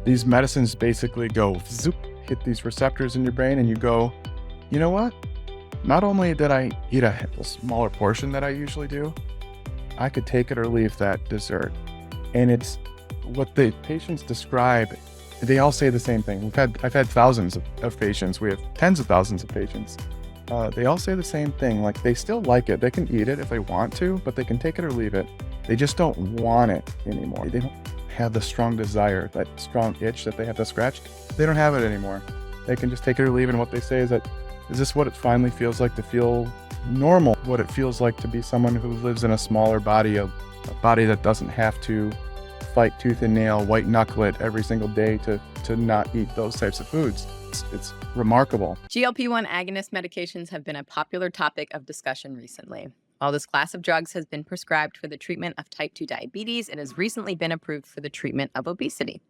These medicines basically go zoop, hit these receptors in your brain, and you go, you know what? Not only did I eat a smaller portion that I usually do, I could take it or leave that dessert. And it's what the patients describe. They all say the same thing. I've had thousands of patients. We have tens of thousands of patients. They all say the same thing. Like, they still like it. They can eat it if they want to, but they can take it or leave it. They just don't want it anymore. They don't have the strong desire, that strong itch that they have to scratch. They don't have it anymore. They can just take it or leave it. And what they say is that, is this what it finally feels like to feel normal? What it feels like to be someone who lives in a smaller body, a body that doesn't have to fight tooth and nail, white knuckle it every single day to not eat those types of foods. It's remarkable. GLP-1 agonist medications have been a popular topic of discussion recently. While this class of drugs has been prescribed for the treatment of type 2 diabetes, it has recently been approved for the treatment of obesity.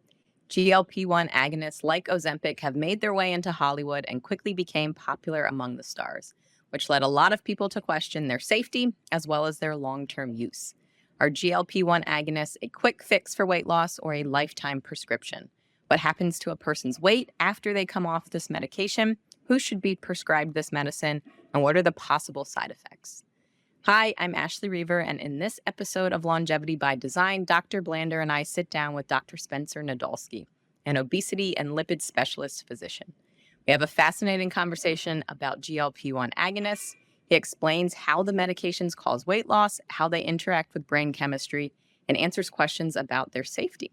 GLP-1 agonists like Ozempic have made their way into Hollywood and quickly became popular among the stars, which led a lot of people to question their safety as well as their long-term use. Are GLP-1 agonists a quick fix for weight loss or a lifetime prescription? What happens to a person's weight after they come off this medication? Who should be prescribed this medicine? And what are the possible side effects? Hi, I'm Ashley Reaver, and in this episode of Longevity by Design, Dr. Blander and I sit down with Dr. Spencer Nadolski, an obesity and lipid specialist physician. We have a fascinating conversation about GLP-1 agonists. He explains how the medications cause weight loss, how they interact with brain chemistry, and answers questions about their safety.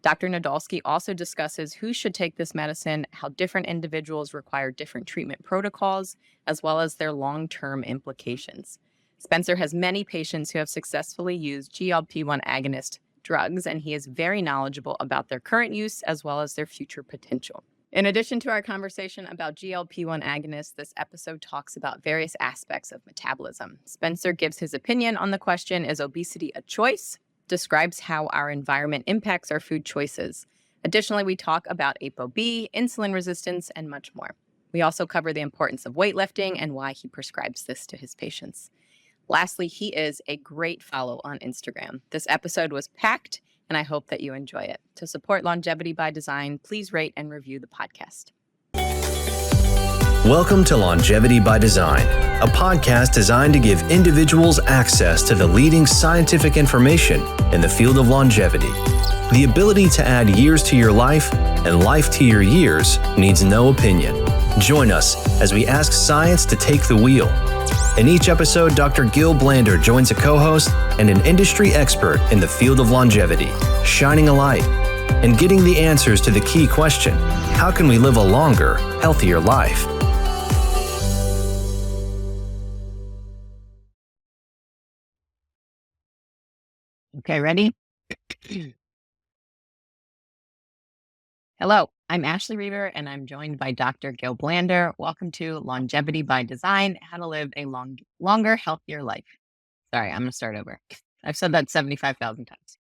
Dr. Nadolski also discusses who should take this medicine, how different individuals require different treatment protocols, as well as their long-term implications. Spencer has many patients who have successfully used GLP-1 agonist drugs, and he is very knowledgeable about their current use as well as their future potential. In addition to our conversation about GLP-1 agonists, this episode talks about various aspects of metabolism. Spencer gives his opinion on the question, is obesity a choice? Describes how our environment impacts our food choices. Additionally, we talk about ApoB, insulin resistance, and much more. We also cover the importance of weightlifting and why he prescribes this to his patients. Lastly, he is a great follow on Instagram. This episode was packed, and I hope that you enjoy it. To support Longevity by Design, please rate and review the podcast. Welcome to Longevity by Design, a podcast designed to give individuals access to the leading scientific information in the field of longevity. The ability to add years to your life and life to your years needs no opinion. Join us as we ask science to take the wheel. In each episode, Dr. Gil Blander joins a co-host and an industry expert in the field of longevity, shining a light and getting the answers to the key question: how can we live a longer, healthier life? Okay, ready? Hello, I'm Ashley Reaver, and I'm joined by Dr. Gil Blander. Welcome to Longevity by Design, how to live a longer, healthier life. Sorry, I'm going to start over. I've said that 75,000 times.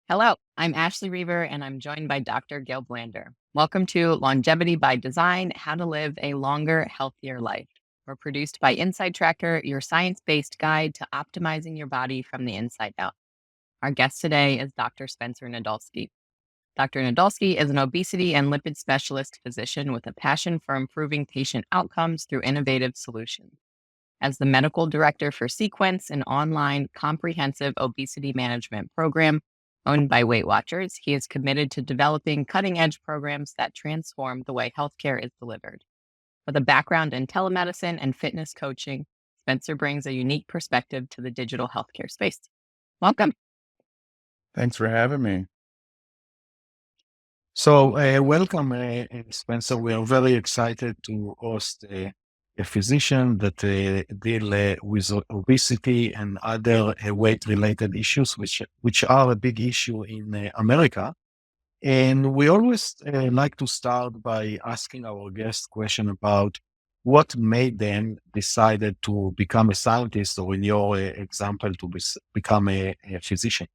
Hello, I'm Ashley Reaver, and I'm joined by Dr. Gil Blander. Welcome to Longevity by Design, how to live a longer, healthier life. We're produced by Inside Tracker, your science-based guide to optimizing your body from the inside out. Our guest today is Dr. Spencer Nadolski. Dr. Nadolski is an obesity and lipid specialist physician with a passion for improving patient outcomes through innovative solutions. As the medical director for Sequence, an online comprehensive obesity management program owned by Weight Watchers, he is committed to developing cutting-edge programs that transform the way healthcare is delivered. With a background in telemedicine and fitness coaching, Spencer brings a unique perspective to the digital healthcare space. Welcome. Thanks for having me. So welcome, Spencer. We are very excited to host a physician that deal with obesity and other weight-related issues, which are a big issue in America. And we always like to start by asking our guests question about what made them decided to become a scientist, or in your example, to become a physician.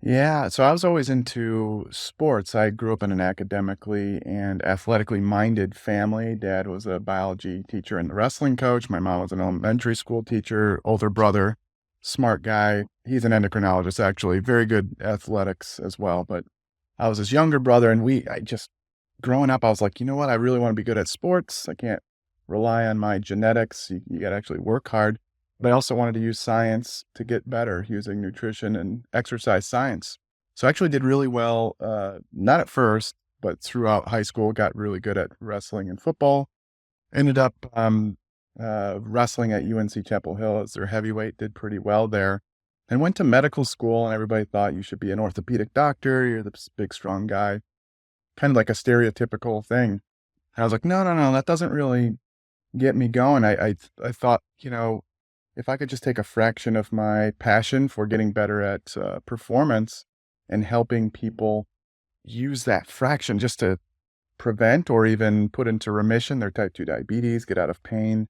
Yeah, so I was always into sports. I grew up in an academically and athletically minded family. Dad was a biology teacher and a wrestling coach. My mom was an elementary school teacher, older brother, smart guy. He's an endocrinologist, actually, very good athletics as well. But I was his younger brother, and growing up, I was like, you know what? I really want to be good at sports. I can't rely on my genetics. You got to actually work hard. But I also wanted to use science to get better using nutrition and exercise science. So I actually did really well, not at first, but throughout high school, got really good at wrestling and football. Ended up wrestling at UNC Chapel Hill as their heavyweight, did pretty well there. And went to medical school, and everybody thought you should be an orthopedic doctor. You're this big, strong guy, kind of like a stereotypical thing. And I was like, no, no, no, that doesn't really get me going. I thought, if I could just take a fraction of my passion for getting better at performance and helping people use that fraction just to prevent or even put into remission their type 2 diabetes, get out of pain,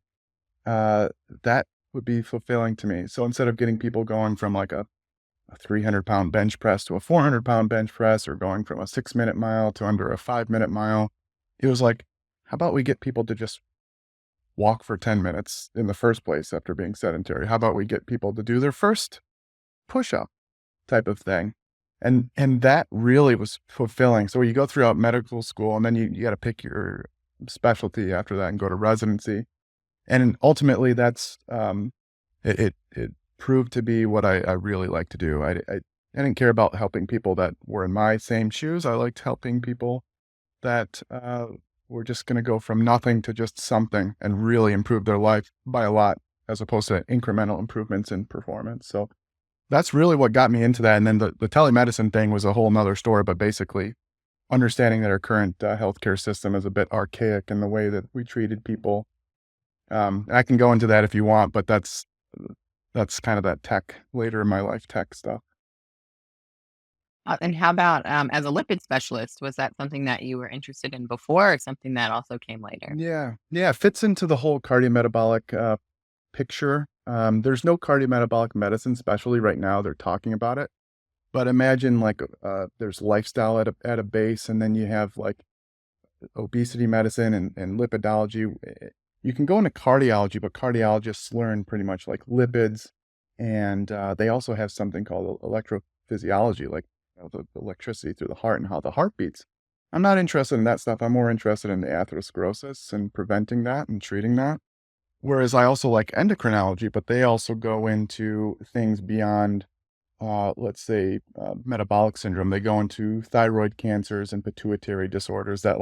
that would be fulfilling to me. So instead of getting people going from like a 300-pound bench press to a 400-pound bench press, or going from a 6-minute mile to under a 5-minute mile, it was like, how about we get people to just walk for 10 minutes in the first place after being sedentary? How about we get people to do their first push-up type of thing? And that really was fulfilling. So you go throughout medical school, and then you got to pick your specialty after that and go to residency. And ultimately that's, it proved to be what I really like to do. I didn't care about helping people that were in my same shoes. I liked helping people that were just going to go from nothing to just something and really improve their life by a lot, as opposed to incremental improvements in performance. So that's really what got me into that. And then the telemedicine thing was a whole nother story, but basically understanding that our current healthcare system is a bit archaic in the way that we treated people. I can go into that if you want, but that's kind of that tech, later in my life tech stuff. And how about as a lipid specialist? Was that something that you were interested in before, or something that also came later? Yeah. Yeah. It fits into the whole cardiometabolic picture. There's no cardiometabolic medicine specialty right now. They're talking about it. But imagine like there's lifestyle at a base, and then you have like obesity medicine and lipidology. You can go into cardiology, but cardiologists learn pretty much like lipids, and they also have something called electrophysiology, like the electricity through the heart and how the heart beats. I'm not interested in that stuff. I'm more interested in the atherosclerosis and preventing that and treating that. Whereas I also like endocrinology, but they also go into things beyond, let's say, metabolic syndrome. They go into thyroid cancers and pituitary disorders that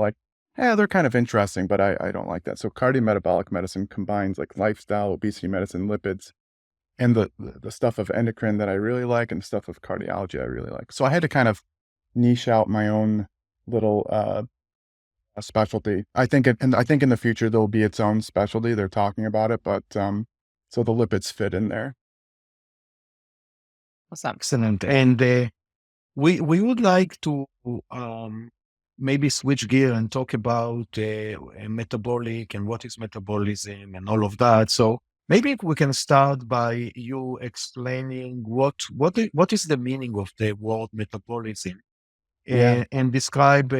they're kind of interesting, but I don't like that. So cardiometabolic medicine combines like lifestyle, obesity medicine, lipids, and the stuff of endocrine that I really like, and stuff of cardiology I really like. So I had to kind of niche out my own little specialty. I think in the future there'll be its own specialty. They're talking about it, but so the lipids fit in there. Awesome. Excellent. And we would like to maybe switch gear and talk about metabolic and what is metabolism and all of that. So maybe we can start by you explaining what is the meaning of the word metabolism, Yeah. and describe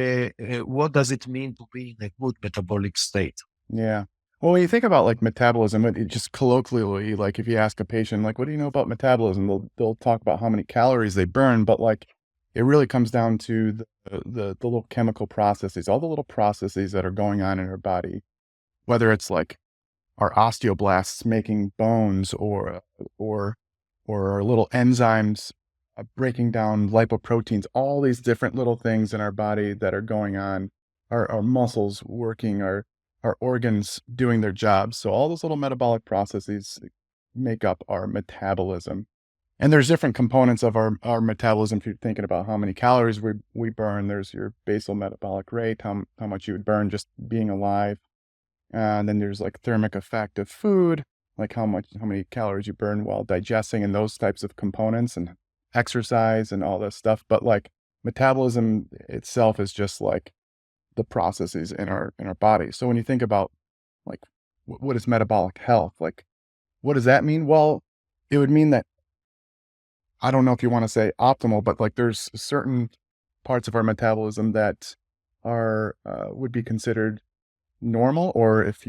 what does it mean to be in a good metabolic state. Yeah. Well, when you think about like metabolism, it just colloquially, like if you ask a patient, like, what do you know about metabolism? They'll talk about how many calories they burn, but like it really comes down to the little chemical processes, all the little processes that are going on in our body, whether it's like our osteoblasts making bones, or our little enzymes breaking down lipoproteins, all these different little things in our body that are going on, our muscles working, our organs doing their jobs. So all those little metabolic processes make up our metabolism. And there's different components of our metabolism. If you're thinking about how many calories we burn, there's your basal metabolic rate, how much you would burn just being alive. And then there's like thermic effect of food, like how many calories you burn while digesting, and those types of components, and exercise and all this stuff. But like metabolism itself is just like the processes in our body. So when you think about like what is metabolic health, like what does that mean? Well, it would mean that, I don't know if you want to say optimal, but like there's certain parts of our metabolism that are would be considered normal, or if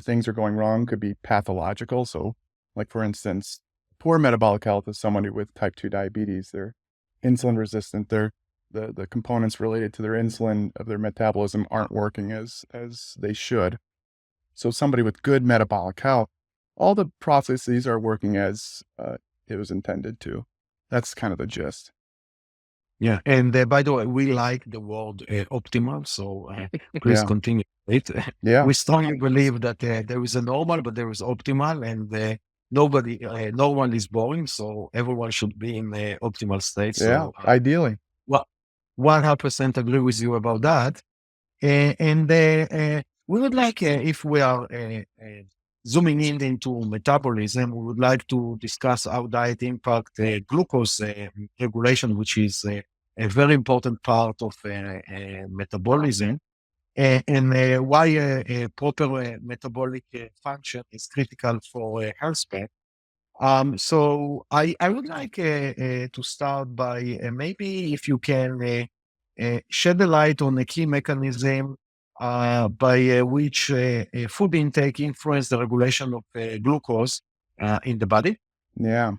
things are going wrong, could be pathological. So like for instance, poor metabolic health is somebody with type 2 diabetes. They're insulin resistant. They're the components related to their insulin of their metabolism aren't working as they should. So somebody with good metabolic health, all the processes are working as it was intended to. That's kind of the gist. Yeah. And by the way, we like the word optimal. So please Yeah. continue. It. Yeah. We strongly believe that there is a normal, but there is optimal, and nobody, no one is boring. So everyone should be in the optimal state. Yeah. So, Ideally. well, 100% agree with you about that. And we would like, if we are zooming in into metabolism, we would like to discuss how diet impact glucose regulation, which is a very important part of metabolism, and why a proper metabolic function is critical for health span. So I would like to start by maybe if you can shed a light on a key mechanism by which food intake influence the regulation of glucose in the body. Yeah.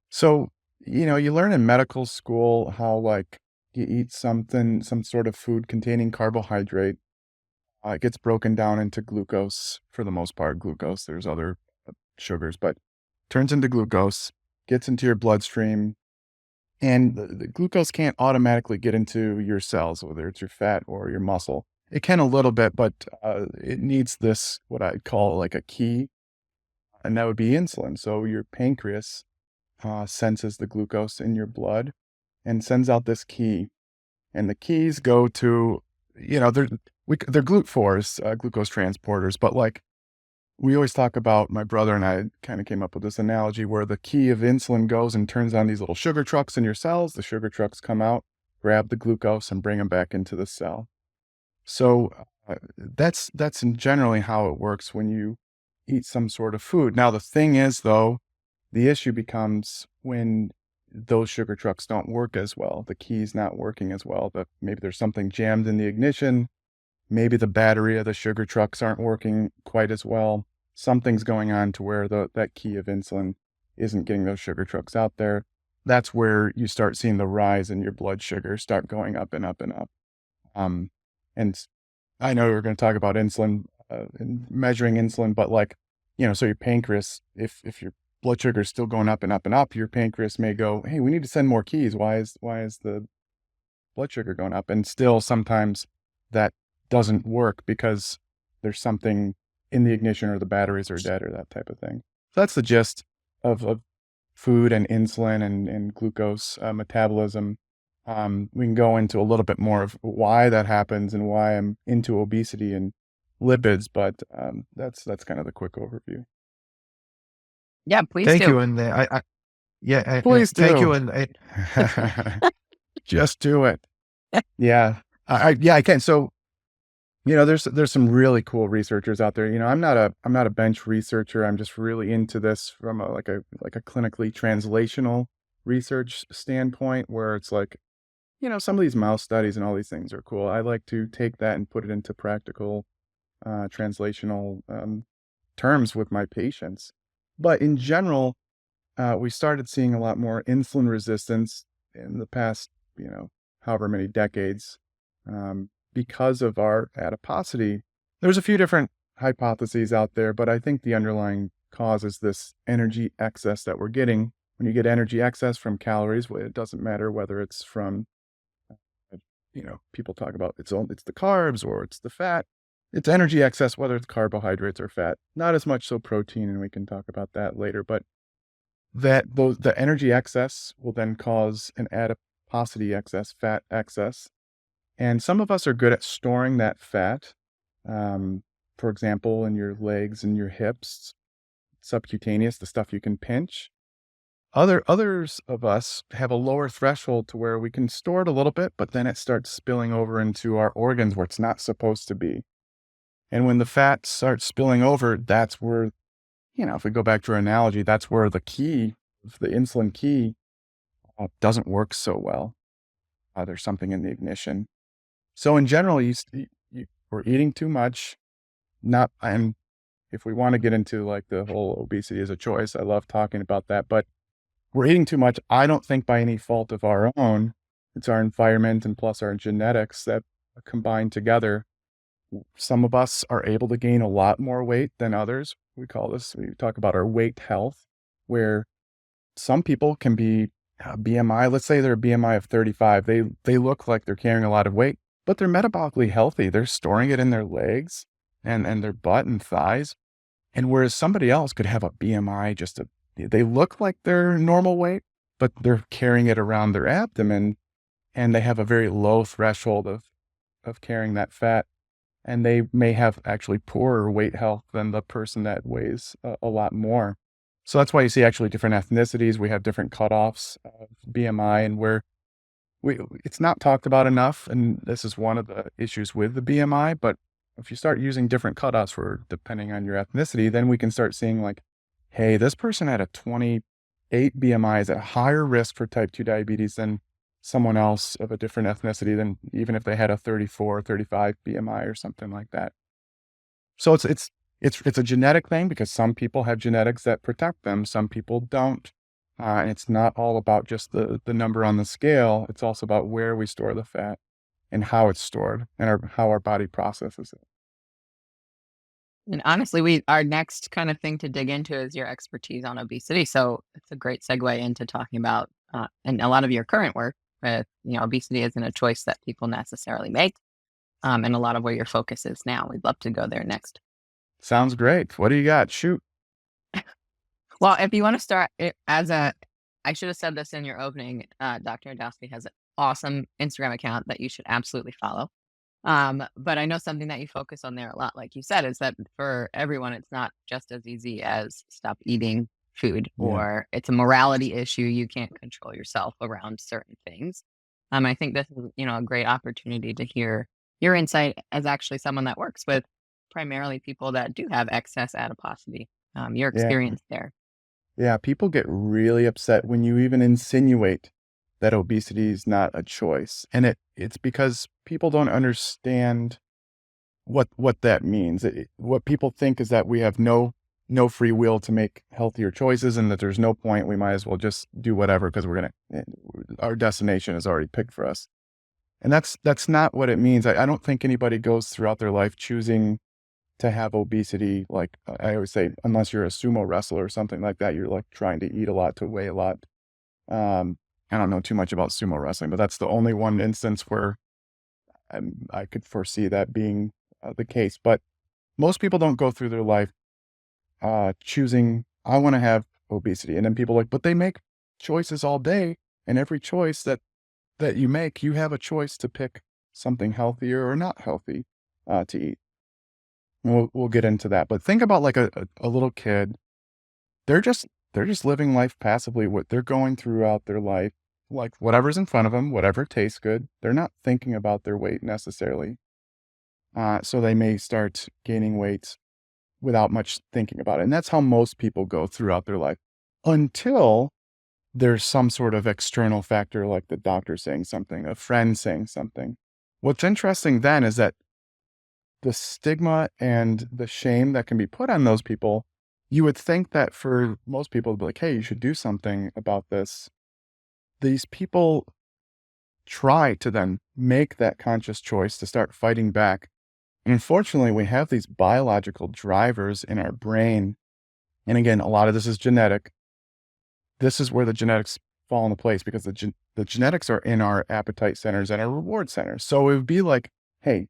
So, you learn in medical school how like you eat something, some sort of food containing carbohydrate, it gets broken down into glucose for the most part. Glucose, there's other sugars, but turns into glucose, gets into your bloodstream, and the glucose can't automatically get into your cells, whether it's your fat or your muscle. It can a little bit, but it needs this, what I'd call like a key, and that would be insulin. So your pancreas senses the glucose in your blood and sends out this key. And the keys go to, they're GLUT4s, glucose transporters, but like we always talk about, my brother and I kind of came up with this analogy where the key of insulin goes and turns on these little sugar trucks in your cells. The sugar trucks come out, grab the glucose and bring them back into the cell. So that's generally how it works when you eat some sort of food. Now, the thing is, though, the issue becomes when those sugar trucks don't work as well. The key's not working as well. Maybe there's something jammed in the ignition. Maybe the battery of the sugar trucks aren't working quite as well. Something's going on to where that key of insulin isn't getting those sugar trucks out there. That's where you start seeing the rise in your blood sugar start going up and up and up. And I know we're going to talk about insulin and measuring insulin, but like, so your pancreas, if your blood sugar is still going up and up and up, your pancreas may go, hey, we need to send more keys. Why is the blood sugar going up? And still sometimes that doesn't work because there's something in the ignition or the batteries are dead or that type of thing. So that's the gist of food and insulin and glucose metabolism. We can go into a little bit more of why that happens and why I'm into obesity and lipids, but that's kind of the quick overview. Yeah, please Thank do. you. And Please thank do. you. And Just do it. Yeah. I can. So, there's some really cool researchers out there. I'm not a bench researcher. I'm just really into this from a clinically translational research standpoint where it's like, some of these mouse studies and all these things are cool. I like to take that and put it into practical translational terms with my patients. But in general, we started seeing a lot more insulin resistance in the past, however many decades, because of our adiposity. There's a few different hypotheses out there, but I think the underlying cause is this energy excess that we're getting. When you get energy excess from calories, it doesn't matter whether it's from, people talk about it's the carbs or it's the fat. It's energy excess, whether it's carbohydrates or fat. Not as much so protein, and we can talk about that later, but the energy excess will then cause an adiposity excess, fat excess. And some of us are good at storing that fat. For example, in your legs and your hips, subcutaneous, the stuff you can pinch. Others of us have a lower threshold to where we can store it a little bit, but then it starts spilling over into our organs where it's not supposed to be. And when the fat starts spilling over, that's where, if we go back to our analogy, that's where the key, the insulin key, doesn't work so well. There's something in the ignition. So in general, we're eating too much. And if we want to get into like the whole obesity as a choice, I love talking about that, but we're eating too much. I don't think by any fault of our own. It's our environment and plus our genetics that combine together. Some of us are able to gain a lot more weight than others. We talk about our weight health, where some people can be BMI, let's say they're a BMI of 35. They look like they're carrying a lot of weight, but they're metabolically healthy. They're storing it in their legs and their butt and thighs. And whereas somebody else could have a BMI they look like they're normal weight, but they're carrying it around their abdomen and they have a very low threshold of carrying that fat. And they may have actually poorer weight health than the person that weighs a lot more. So that's why you see actually different ethnicities. We have different cutoffs of BMI, and it's not talked about enough. And this is one of the issues with the BMI. But if you start using different cutoffs for depending on your ethnicity, then we can start seeing like, hey, this person at a 28 BMI is at higher risk for type 2 diabetes than someone else of a different ethnicity than even if they had a 34, 35 BMI or something like that. So it's a genetic thing because some people have genetics that protect them, some people don't. And it's not all about just the number on the scale. It's also about where we store the fat and how it's stored and how our body processes it. And honestly, our next kind of thing to dig into is your expertise on obesity. So it's a great segue into talking about and a lot of your current work with, obesity isn't a choice that people necessarily make, and a lot of where your focus is now. We'd love to go there next. Sounds great. What do you got? Shoot. Well, if you want to start I should have said this in your opening, Dr. Nadolski has an awesome Instagram account that you should absolutely follow. But I know something that you focus on there a lot, like you said, is that for everyone, it's not just as easy as stop eating food, or it's a morality issue. You can't control yourself around certain things. I think this is, a great opportunity to hear your insight as actually someone that works with primarily people that do have excess adiposity, your Yeah. experience there. Yeah. People get really upset when you even insinuate that obesity is not a choice. And it's because people don't understand what that means. What people think is that we have no free will to make healthier choices and that there's no point. We might as well just do whatever because our destination is already picked for us. And that's not what it means. I don't think anybody goes throughout their life choosing to have obesity. Like I always say, unless you're a sumo wrestler or something like that, you're like trying to eat a lot to weigh a lot. I don't know too much about sumo wrestling, but that's the only one instance where I could foresee that being the case. But most people don't go through their life choosing, I want to have obesity. And then people are like, but they make choices all day. And every choice that you make, you have a choice to pick something healthier or not healthy to eat. And we'll get into that. But think about like a little kid. They're just living life passively. What they're going throughout their life, like whatever's in front of them, whatever tastes good. They're not thinking about their weight necessarily. So they may start gaining weight without much thinking about it. And that's how most people go throughout their life until there's some sort of external factor, like the doctor saying something, a friend saying something. What's interesting then is that the stigma and the shame that can be put on those people, you would think that for most people to be like, hey, you should do something about this. These people try to then make that conscious choice to start fighting back. And unfortunately, we have these biological drivers in our brain. And again, a lot of this is genetic. This is where the genetics fall into place because the genetics are in our appetite centers and our reward centers. So it would be like, hey,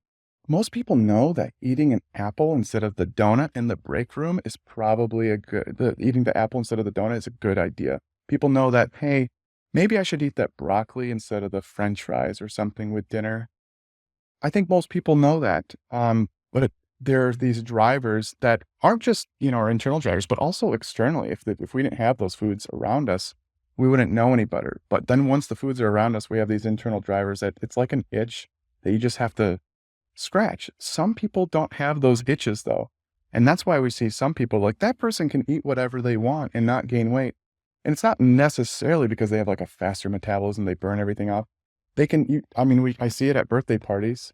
most people know that eating an apple instead of the donut in the break room is probably eating the apple instead of the donut is a good idea. People know that, hey, maybe I should eat that broccoli instead of the French fries or something with dinner. I think most people know that. But there are these drivers that aren't just, our internal drivers, but also externally. If we didn't have those foods around us, we wouldn't know any better. But then once the foods are around us, we have these internal drivers that it's like an itch that you just have to scratch. Some people don't have those itches though. And that's why we see some people like that person can eat whatever they want and not gain weight. And it's not necessarily because they have like a faster metabolism, they burn everything off. They can eat, I see it at birthday parties.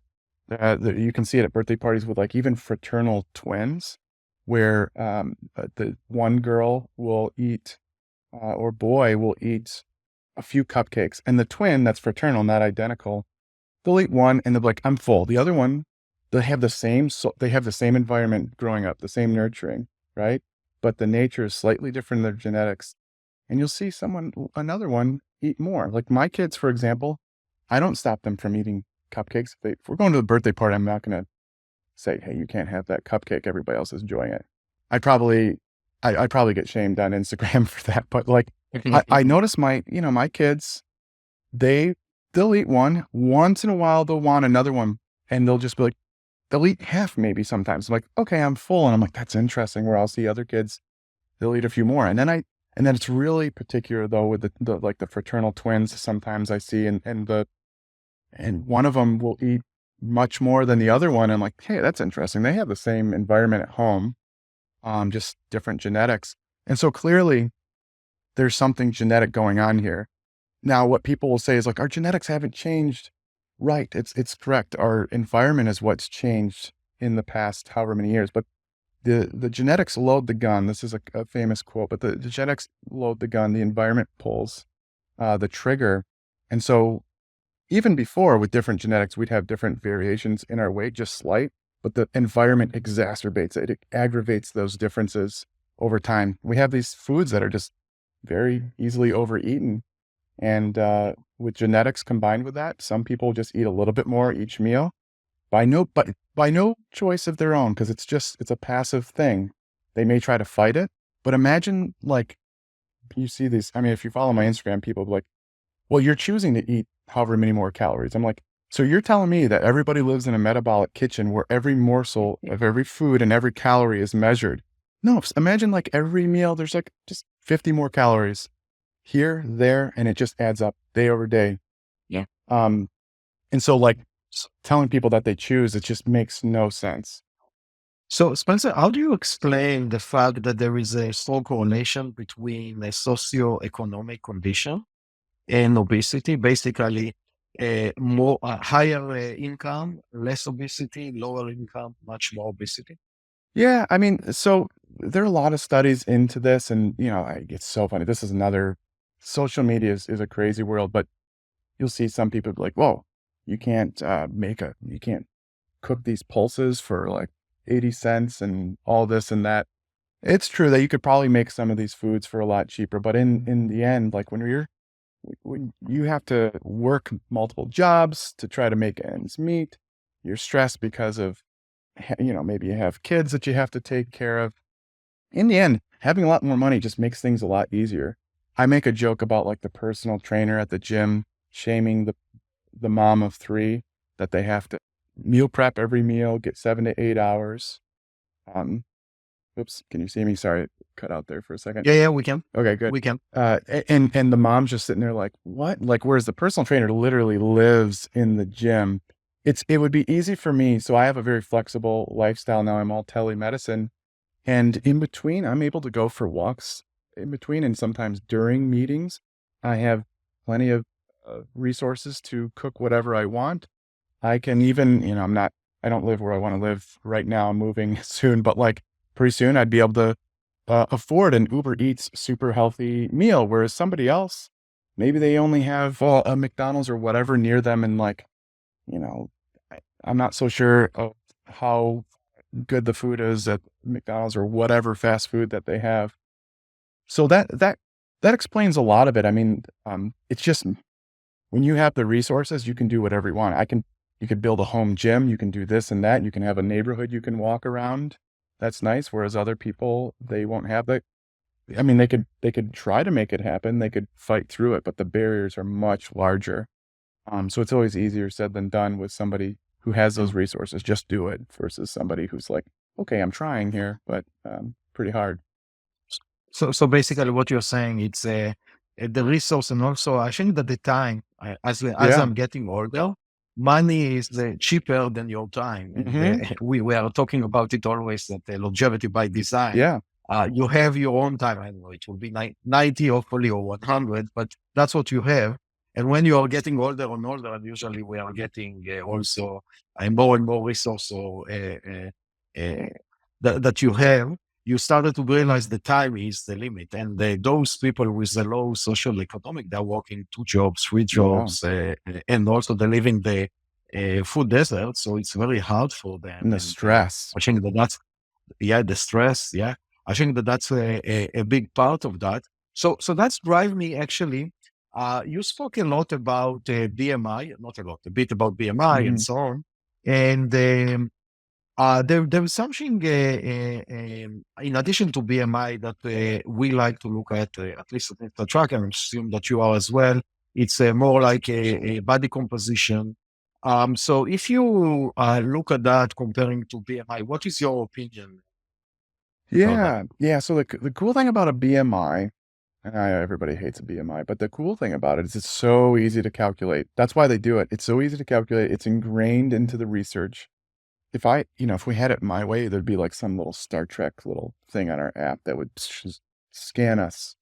You can see it at birthday parties with like even fraternal twins where the one girl will eat or boy will eat a few cupcakes. And the twin that's fraternal, not identical, they'll eat one and they'll be like, I'm full. The other one, they have the same environment growing up, the same nurturing, right? But the nature is slightly different in their genetics. And you'll see another one eat more. Like my kids, for example, I don't stop them from eating cupcakes. If we're going to a birthday party, I'm not going to say, hey, you can't have that cupcake. Everybody else is enjoying it. I'd probably get shamed on Instagram for that. But like, I notice my kids, they'll eat one. Once in a while, they'll want another one. And they'll just be like, they'll eat half maybe sometimes. I'm like, okay, I'm full. And I'm like, that's interesting. Where I'll see other kids, they'll eat a few more. And then it's really particular though with the fraternal twins. Sometimes I see and one of them will eat much more than the other one. I'm like, hey, that's interesting. They have the same environment at home, just different genetics. And so clearly there's something genetic going on here. Now, what people will say is like, our genetics haven't changed. Right. It's correct. Our environment is what's changed in the past however many years, but the genetics load the gun. This is a famous quote, but the genetics load the gun. The environment pulls the trigger. And so even before with different genetics, we'd have different variations in our weight, just slight, but the environment exacerbates it. It aggravates those differences over time. We have these foods that are just very easily overeaten. And with genetics combined with that, some people just eat a little bit more each meal by no choice of their own, because it's a passive thing. They may try to fight it, but imagine like you see these. I mean, if you follow my Instagram, people be like, well, you're choosing to eat however many more calories. I'm like, so you're telling me that everybody lives in a metabolic kitchen where every morsel of every food and every calorie is measured? No, imagine like every meal, there's like just 50 more calories here, there, and it just adds up day over day. Yeah. And so like telling people that they choose, it just makes no sense. So, Spencer, how do you explain the fact that there is a strong correlation between a socioeconomic condition and obesity? Basically, higher income, less obesity, lower income, much more obesity. Yeah, I mean, so there are a lot of studies into this, and it's so funny. This is another social media is a crazy world, but you'll see some people be like, "Whoa, you can't you can't cook these pulses for like 80 cents and all this and that." It's true that you could probably make some of these foods for a lot cheaper, but in the end, like when you have to work multiple jobs to try to make ends meet, you're stressed because of maybe you have kids that you have to take care of. In the end, having a lot more money just makes things a lot easier. I make a joke about like the personal trainer at the gym shaming the mom of 3 that they have to meal prep every meal, get 7 to 8 hours. Oops, can you see me? Sorry, cut out there for a second. Yeah, we can. Okay, good. We can. And the mom's just sitting there like, what? Like, whereas the personal trainer literally lives in the gym. It would be easy for me. So I have a very flexible lifestyle now. I'm all telemedicine. And in between, I'm able to go for walks in between, and sometimes during meetings. I have plenty of resources to cook whatever I want. I can even, I don't live where I want to live right now. I'm moving soon, but like pretty soon I'd be able to afford an Uber Eats super healthy meal. Whereas somebody else, maybe they only have a McDonald's or whatever near them. And like, I'm not so sure of how good the food is at McDonald's or whatever fast food that they have. So that explains a lot of it. I mean, it's just when you have the resources, you can do whatever you want. You could build a home gym. You can do this and that. You can have a neighborhood you can walk around. That's nice. Whereas other people, they won't have that. I mean, they could try to make it happen. They could fight through it, but the barriers are much larger. So it's always easier said than done with somebody who has those resources. Just do it versus somebody who's like, okay, I'm trying here, but pretty hard. So basically what you're saying, it's the resource, and also I think that the time, as I'm getting older, money is cheaper than your time. And, we are talking about it always, that longevity by design. Yeah. You have your own time. I don't know, it will be 90 hopefully or 100, but that's what you have. And when you are getting older and older, and usually we are getting also more and more resources that you have. you started to realize the time is the limit. And those people with the low social economic, they're working 2 jobs, 3 jobs, and also they're living the food desert. So it's very hard for them. And the stress. I think that's, the stress. Yeah. I think that's a big part of that. So that's drive me actually. You spoke a lot about BMI, not a lot, a bit about BMI and so on. And there was something in addition to BMI that we like to look at least at the track, and I assume that you are as well. It's more like a body composition. So if you look at that comparing to BMI, what is your opinion? Yeah. So the cool thing about a BMI, and everybody hates a BMI, but the cool thing about it is it's so easy to calculate. That's why they do it. It's so easy to calculate. It's ingrained into the research. If we had it my way, there'd be like some little Star Trek little thing on our app that would scan us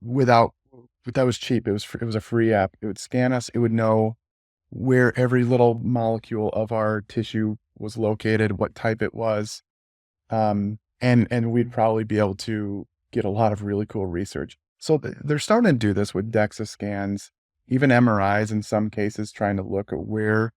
without, but that was cheap. It was a free app. It would scan us. It would know where every little molecule of our tissue was located, what type it was. And we'd probably be able to get a lot of really cool research. So they're starting to do this with DEXA scans, even MRIs in some cases, trying to look at where,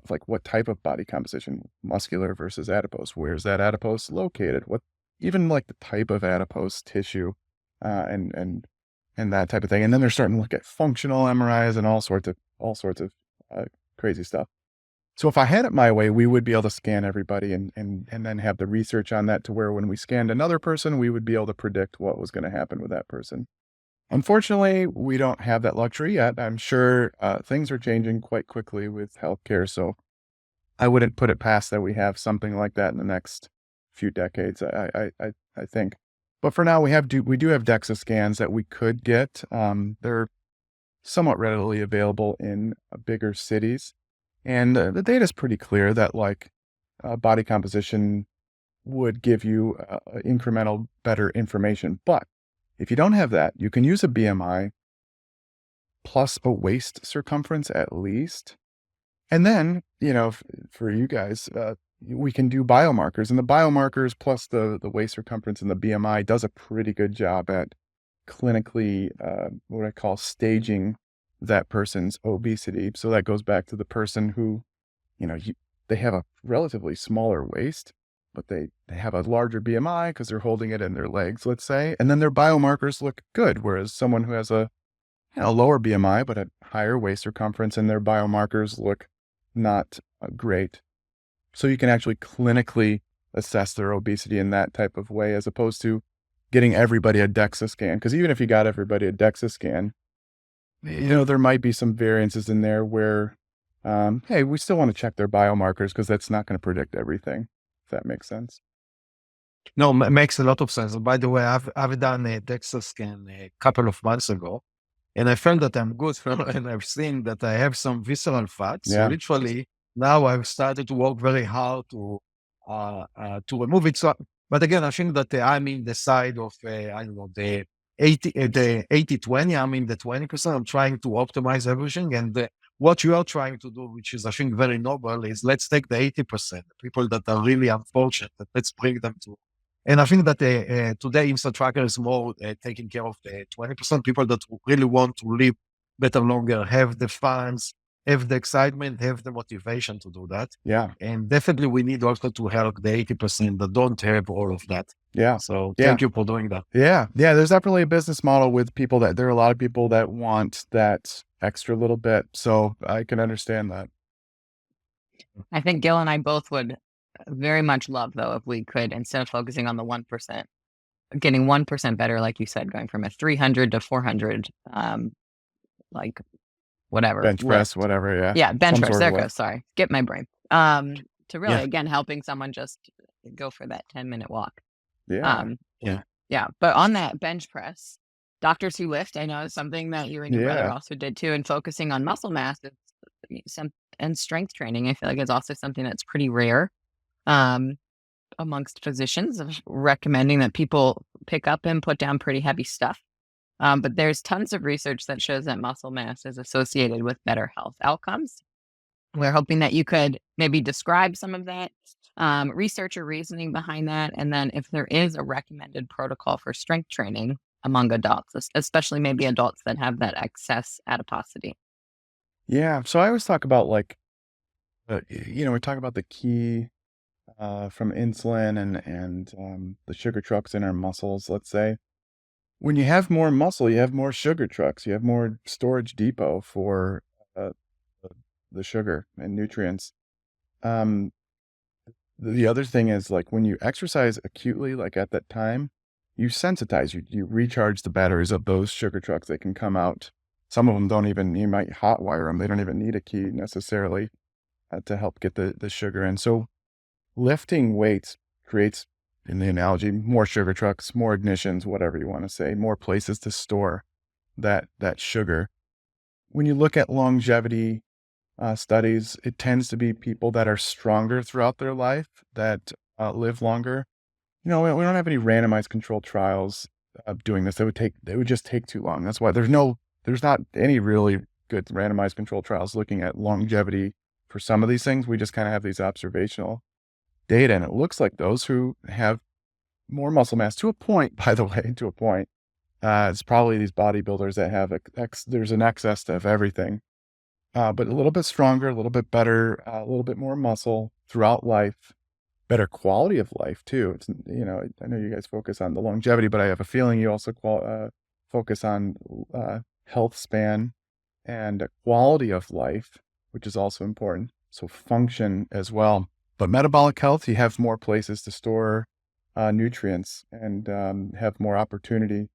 like what type of body composition, muscular versus adipose, where's that adipose located? What, even like the type of adipose tissue, and that type of thing. And then they're starting to look at functional MRIs and all sorts of crazy stuff. So if I had it my way, we would be able to scan everybody and then have the research on that to where when we scanned another person, we would be able to predict what was going to happen with that person. Unfortunately, we don't have that luxury yet. I'm sure things are changing quite quickly with healthcare, so I wouldn't put it past that we have something like that in the next few decades, I think. But for now, we do have DEXA scans that we could get. They're somewhat readily available in bigger cities. And the data is pretty clear that like body composition would give you incremental better information. But if you don't have that, you can use a BMI plus a waist circumference at least. And then, for you guys, we can do biomarkers. And the biomarkers plus the waist circumference and the BMI does a pretty good job at clinically, what I call staging that person's obesity. So that goes back to the person who, they have a relatively smaller waist, but they have a larger BMI because they're holding it in their legs, let's say, and then their biomarkers look good. Whereas someone who has a lower BMI, but a higher waist circumference, and their biomarkers look not great. So you can actually clinically assess their obesity in that type of way, as opposed to getting everybody a DEXA scan. Because even if you got everybody a DEXA scan, there might be some variances in there where, hey, we still want to check their biomarkers because that's not going to predict everything. If that makes sense. No, makes a lot of sense. By the way, I've done a DEXA scan a couple of months ago, and I felt that I'm good, and I've seen that I have some visceral fat. Yeah. So literally, now I've started to work very hard to remove it. So, but again, I think that I'm in the side of the 80-20. I'm in the 20%. I'm trying to optimize everything, and what you are trying to do, which is I think very noble, is let's take the 80%, people that are really unfortunate, let's bring them to. And I think that today InstaTracker is more taking care of the 20% people that really want to live better, longer, have the funds, have the excitement, have the motivation to do that. Yeah. And definitely we need also to help the 80% that don't have all of that. Yeah. So thank you for doing that. Yeah. There's definitely a business model with people there are a lot of people that want that extra little bit. So I can understand that. I think Gil and I both would very much love, though, if we could, instead of focusing on the 1%, getting 1% better, like you said, going from a 300 to 400, like whatever. Bench press, whatever. Yeah. Yeah. Bench press. There it goes. goes. Sorry. Get my brain. To really, again, helping someone just go for that 10-minute walk. Yeah. Yeah. But on that bench press, doctors who lift, I know is something that you and your brother also did too, and focusing on muscle mass and strength training. I feel like it's also something that's pretty rare amongst physicians, of recommending that people pick up and put down pretty heavy stuff. But there's tons of research that shows that muscle mass is associated with better health outcomes. We're hoping that you could maybe describe some of that research or reasoning behind that. And then if there is a recommended protocol for strength training among adults, especially maybe adults that have that excess adiposity. Yeah. So I always talk about like, we talk about the key from insulin and the sugar trucks in our muscles, let's say. When you have more muscle, you have more sugar trucks, you have more storage depot for uh, the the sugar and nutrients. Um, the other thing is like when you exercise acutely, like at that time, you sensitize, you recharge the batteries of those sugar trucks. They can come out. Some of them don't even, you might hotwire them. They don't even need a key necessarily to help get the sugar in. So lifting weights creates, in the analogy, more sugar trucks, more ignitions, whatever you want to say, more places to store that sugar. When you look at longevity studies, it tends to be people that are stronger throughout their life that live longer. We don't have any randomized controlled trials of doing this. They would just take too long. That's why there's not any really good randomized controlled trials looking at longevity for some of these things. We just kind of have these observational data, and it looks like those who have more muscle mass, to a point, by the way, to a point, it's probably these bodybuilders that have there's an excess of everything, but a little bit stronger, a little bit better, a little bit more muscle throughout life, better quality of life too. I know you guys focus on the longevity, but I have a feeling you also focus on health span and quality of life, which is also important. So function as well. But metabolic health, you have more places to store nutrients and have more opportunity.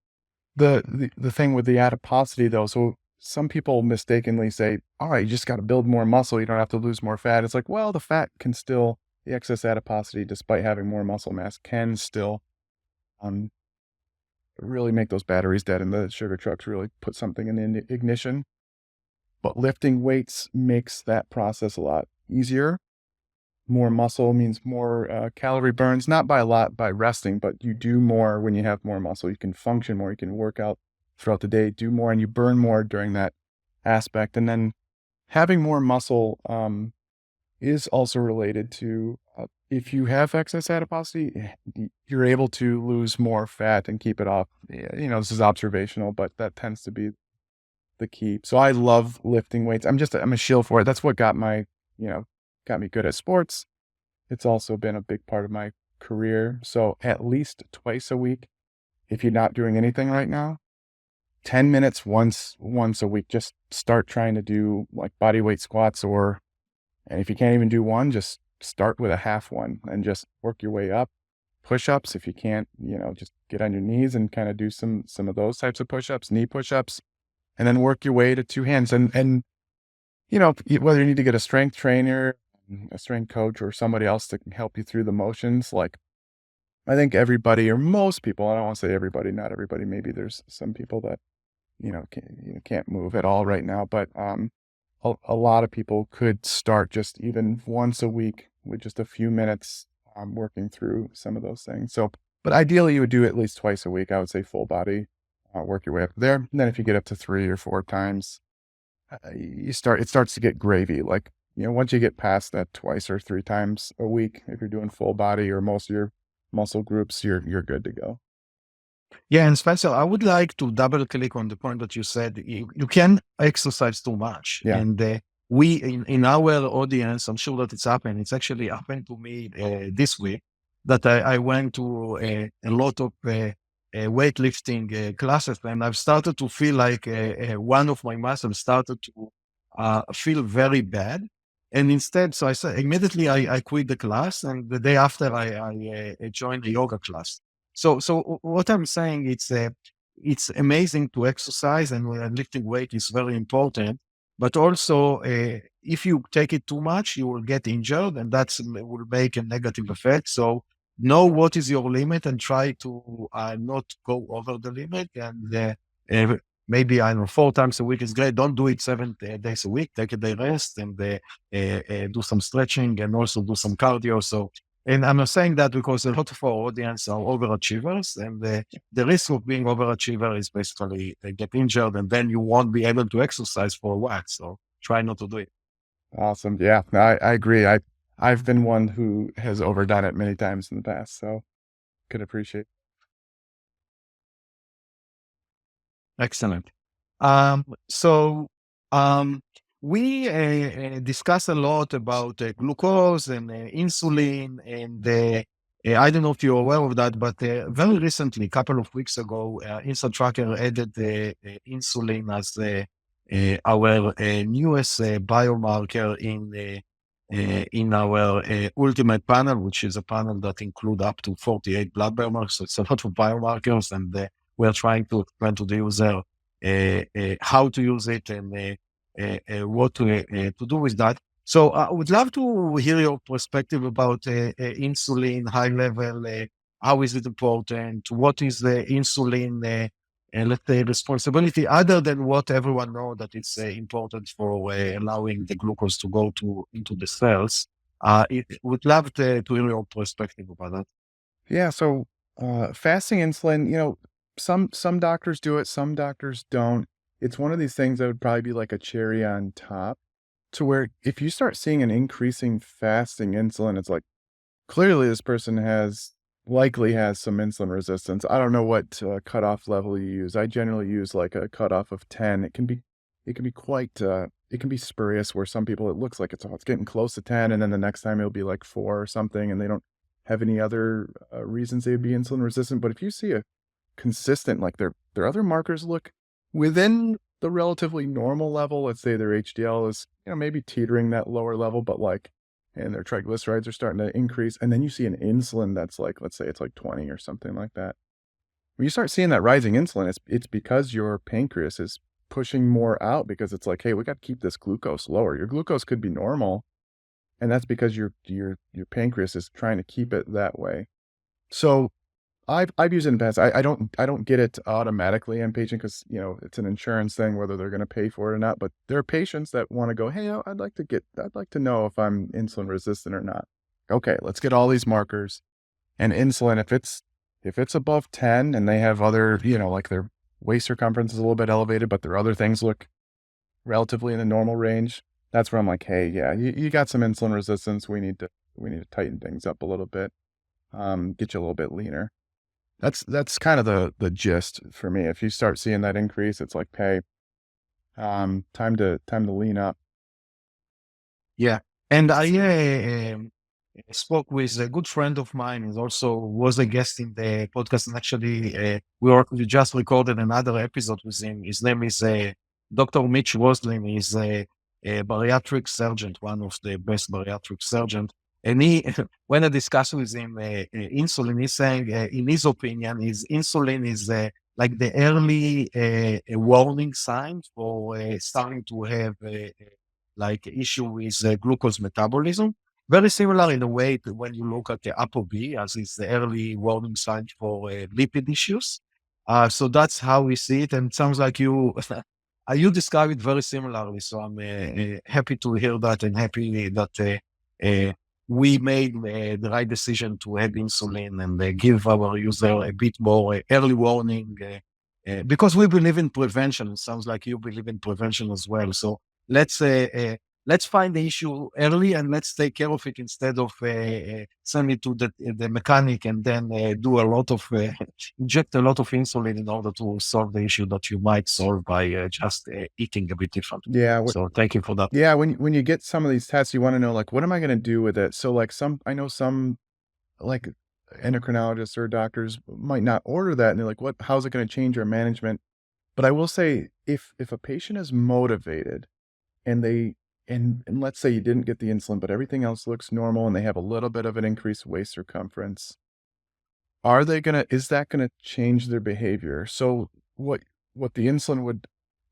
The thing with the adiposity though, so some people mistakenly say, all right, you just got to build more muscle. You don't have to lose more fat. It's like, well, the excess adiposity, despite having more muscle mass, can still um, really make those batteries dead and the sugar trucks really put something in the ignition. But lifting weights makes that process a lot easier. More muscle means more calorie burns, not by a lot by resting, but you do more when you have more muscle. You can function more, you can work out throughout the day, do more, and you burn more during that aspect. And then having more muscle is also related to if you have excess adiposity, you're able to lose more fat and keep it off. This is observational, but that tends to be the key. So I love lifting weights. I'm a shill for it. That's what got me good at sports. It's also been a big part of my career. So at least twice a week, if you're not doing anything right now, 10 minutes once a week, just start trying to do like body weight squats, and if you can't even do one, just start with a half one and just work your way up. Push-ups, if you can't, just get on your knees and kind of do some of those types of push-ups, knee push-ups, and then work your way to two hands. And whether you need to get a strength trainer, a strength coach, or somebody else that can help you through the motions, like I think everybody or most people, I don't want to say everybody, not everybody, maybe there's some people that, can't move at all right now, but a lot of people could start just even once a week with just a few minutes working through some of those things. So, but ideally you would do at least twice a week. I would say full body, work your way up there. And then if you get up to 3 or 4 times, it starts to get gravy. Like, once you get past that twice or 3 times a week, if you're doing full body or most of your muscle groups, you're good to go. Yeah, and Spencer, I would like to double click on the point that you said you can exercise too much. Yeah. And we in our audience, I'm sure that it's happened. It's actually happened to me this week that I went to a lot of weightlifting classes, and I've started to feel like one of my muscles started to feel very bad. And instead, so I said immediately I quit the class, and the day after I joined the yoga class. So what I'm saying, it's amazing to exercise, and lifting weight is very important. But also, if you take it too much, you will get injured, and that will make a negative effect. So know what is your limit and try to not go over the limit. And maybe, I don't know, 4 times a week is great. Don't do it 7 days a week. Take a day rest and do some stretching and also do some cardio. So, and I'm not saying that because a lot of our audience are overachievers, and the risk of being overachiever is basically they get injured and then you won't be able to exercise for a while. So try not to do it. Awesome. Yeah, no, I agree. I've been one who has overdone it many times in the past, so could appreciate. Excellent. So we discuss a lot about glucose and insulin, and I don't know if you're aware of that, but very recently, a couple of weeks ago, Insulin Tracker added insulin as our newest biomarker in our ultimate panel, which is a panel that includes up to 48 blood biomarkers. So it's a lot of biomarkers, and we're trying to explain to the user how to use it and what to do with that. So I would love to hear your perspective about insulin, high level, how is it important? What is the insulin, let's say, responsibility, other than what everyone knows that it's important for allowing the glucose to go into the cells? Would love to hear your perspective about that. Yeah, so fasting insulin, some doctors do it, some doctors don't. It's one of these things that would probably be like a cherry on top, to where if you start seeing an increasing fasting insulin, it's like clearly this person likely has some insulin resistance. I don't know what cutoff level you use. I generally use like a cutoff of 10. It can be quite it can be spurious, where some people it looks like it's getting close to 10, and then the next time it'll be like 4 or something, and they don't have any other reasons they would be insulin resistant. But if you see a consistent, like their other markers look within the relatively normal level, let's say their HDL is maybe teetering that lower level, but like, and their triglycerides are starting to increase, and then you see an insulin that's like, let's say it's like 20 or something like that. When you start seeing that rising insulin, it's because your pancreas is pushing more out, because it's like, hey, we got to keep this glucose lower. Your glucose could be normal, and that's because your pancreas is trying to keep it that way. So I've used it in the past. I don't get it automatically on patient, because it's an insurance thing whether they're going to pay for it or not. But there are patients that want to go, hey, I'd like to know if I'm insulin resistant or not. Okay, let's get all these markers and insulin. If it's above 10 and they have other, like their waist circumference is a little bit elevated, but their other things look relatively in the normal range, that's where I'm like, hey, yeah, you got some insulin resistance. We need to tighten things up a little bit, get you a little bit leaner. That's kind of the gist for me. If you start seeing that increase, it's like, hey, time to lean up. Yeah. And I spoke with a good friend of mine who also was a guest in the podcast. And actually, we just recorded another episode with him. His name is Dr. Mitch Roslin. He's a bariatric surgeon, one of the best bariatric surgeons. And when I discussed with him insulin, he's saying, in his opinion, insulin is like the early warning sign for starting to have like issue with glucose metabolism. Very similar in a way to when you look at the ApoB, as it's the early warning sign for lipid issues. So that's how we see it. And it sounds like you you describe it very similarly. So I'm happy to hear that, and happy that we made the right decision to add insulin and give our user a bit more early warning because we believe in prevention. It sounds like you believe in prevention as well. So let's find the issue early and let's take care of it instead of send it to the mechanic and then do a lot of inject a lot of insulin in order to solve the issue that you might solve by just eating a bit differently. Yeah. So thank you for that. Yeah. When you get some of these tests, you want to know, like, what am I going to do with it? So like I know some like endocrinologists or doctors might not order that, and they're like, how's it going to change your management? But I will say, if a patient is motivated and and let's say you didn't get the insulin, but everything else looks normal and they have a little bit of an increased waist circumference, is that gonna change their behavior? So what the insulin would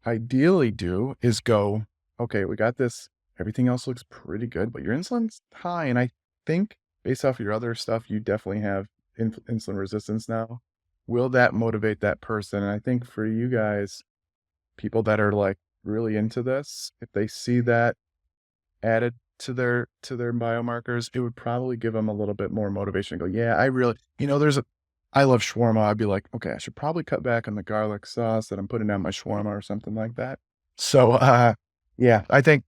ideally do is go, okay, we got this, everything else looks pretty good, but your insulin's high, and I think based off your other stuff, you definitely have insulin resistance now. Will that motivate that person? And I think for you guys, people that are like really into this, if they see that added to their biomarkers, it would probably give them a little bit more motivation to go, yeah, I really, I love shawarma. I'd be like, okay, I should probably cut back on the garlic sauce that I'm putting on my shawarma or something like that. So, yeah, I think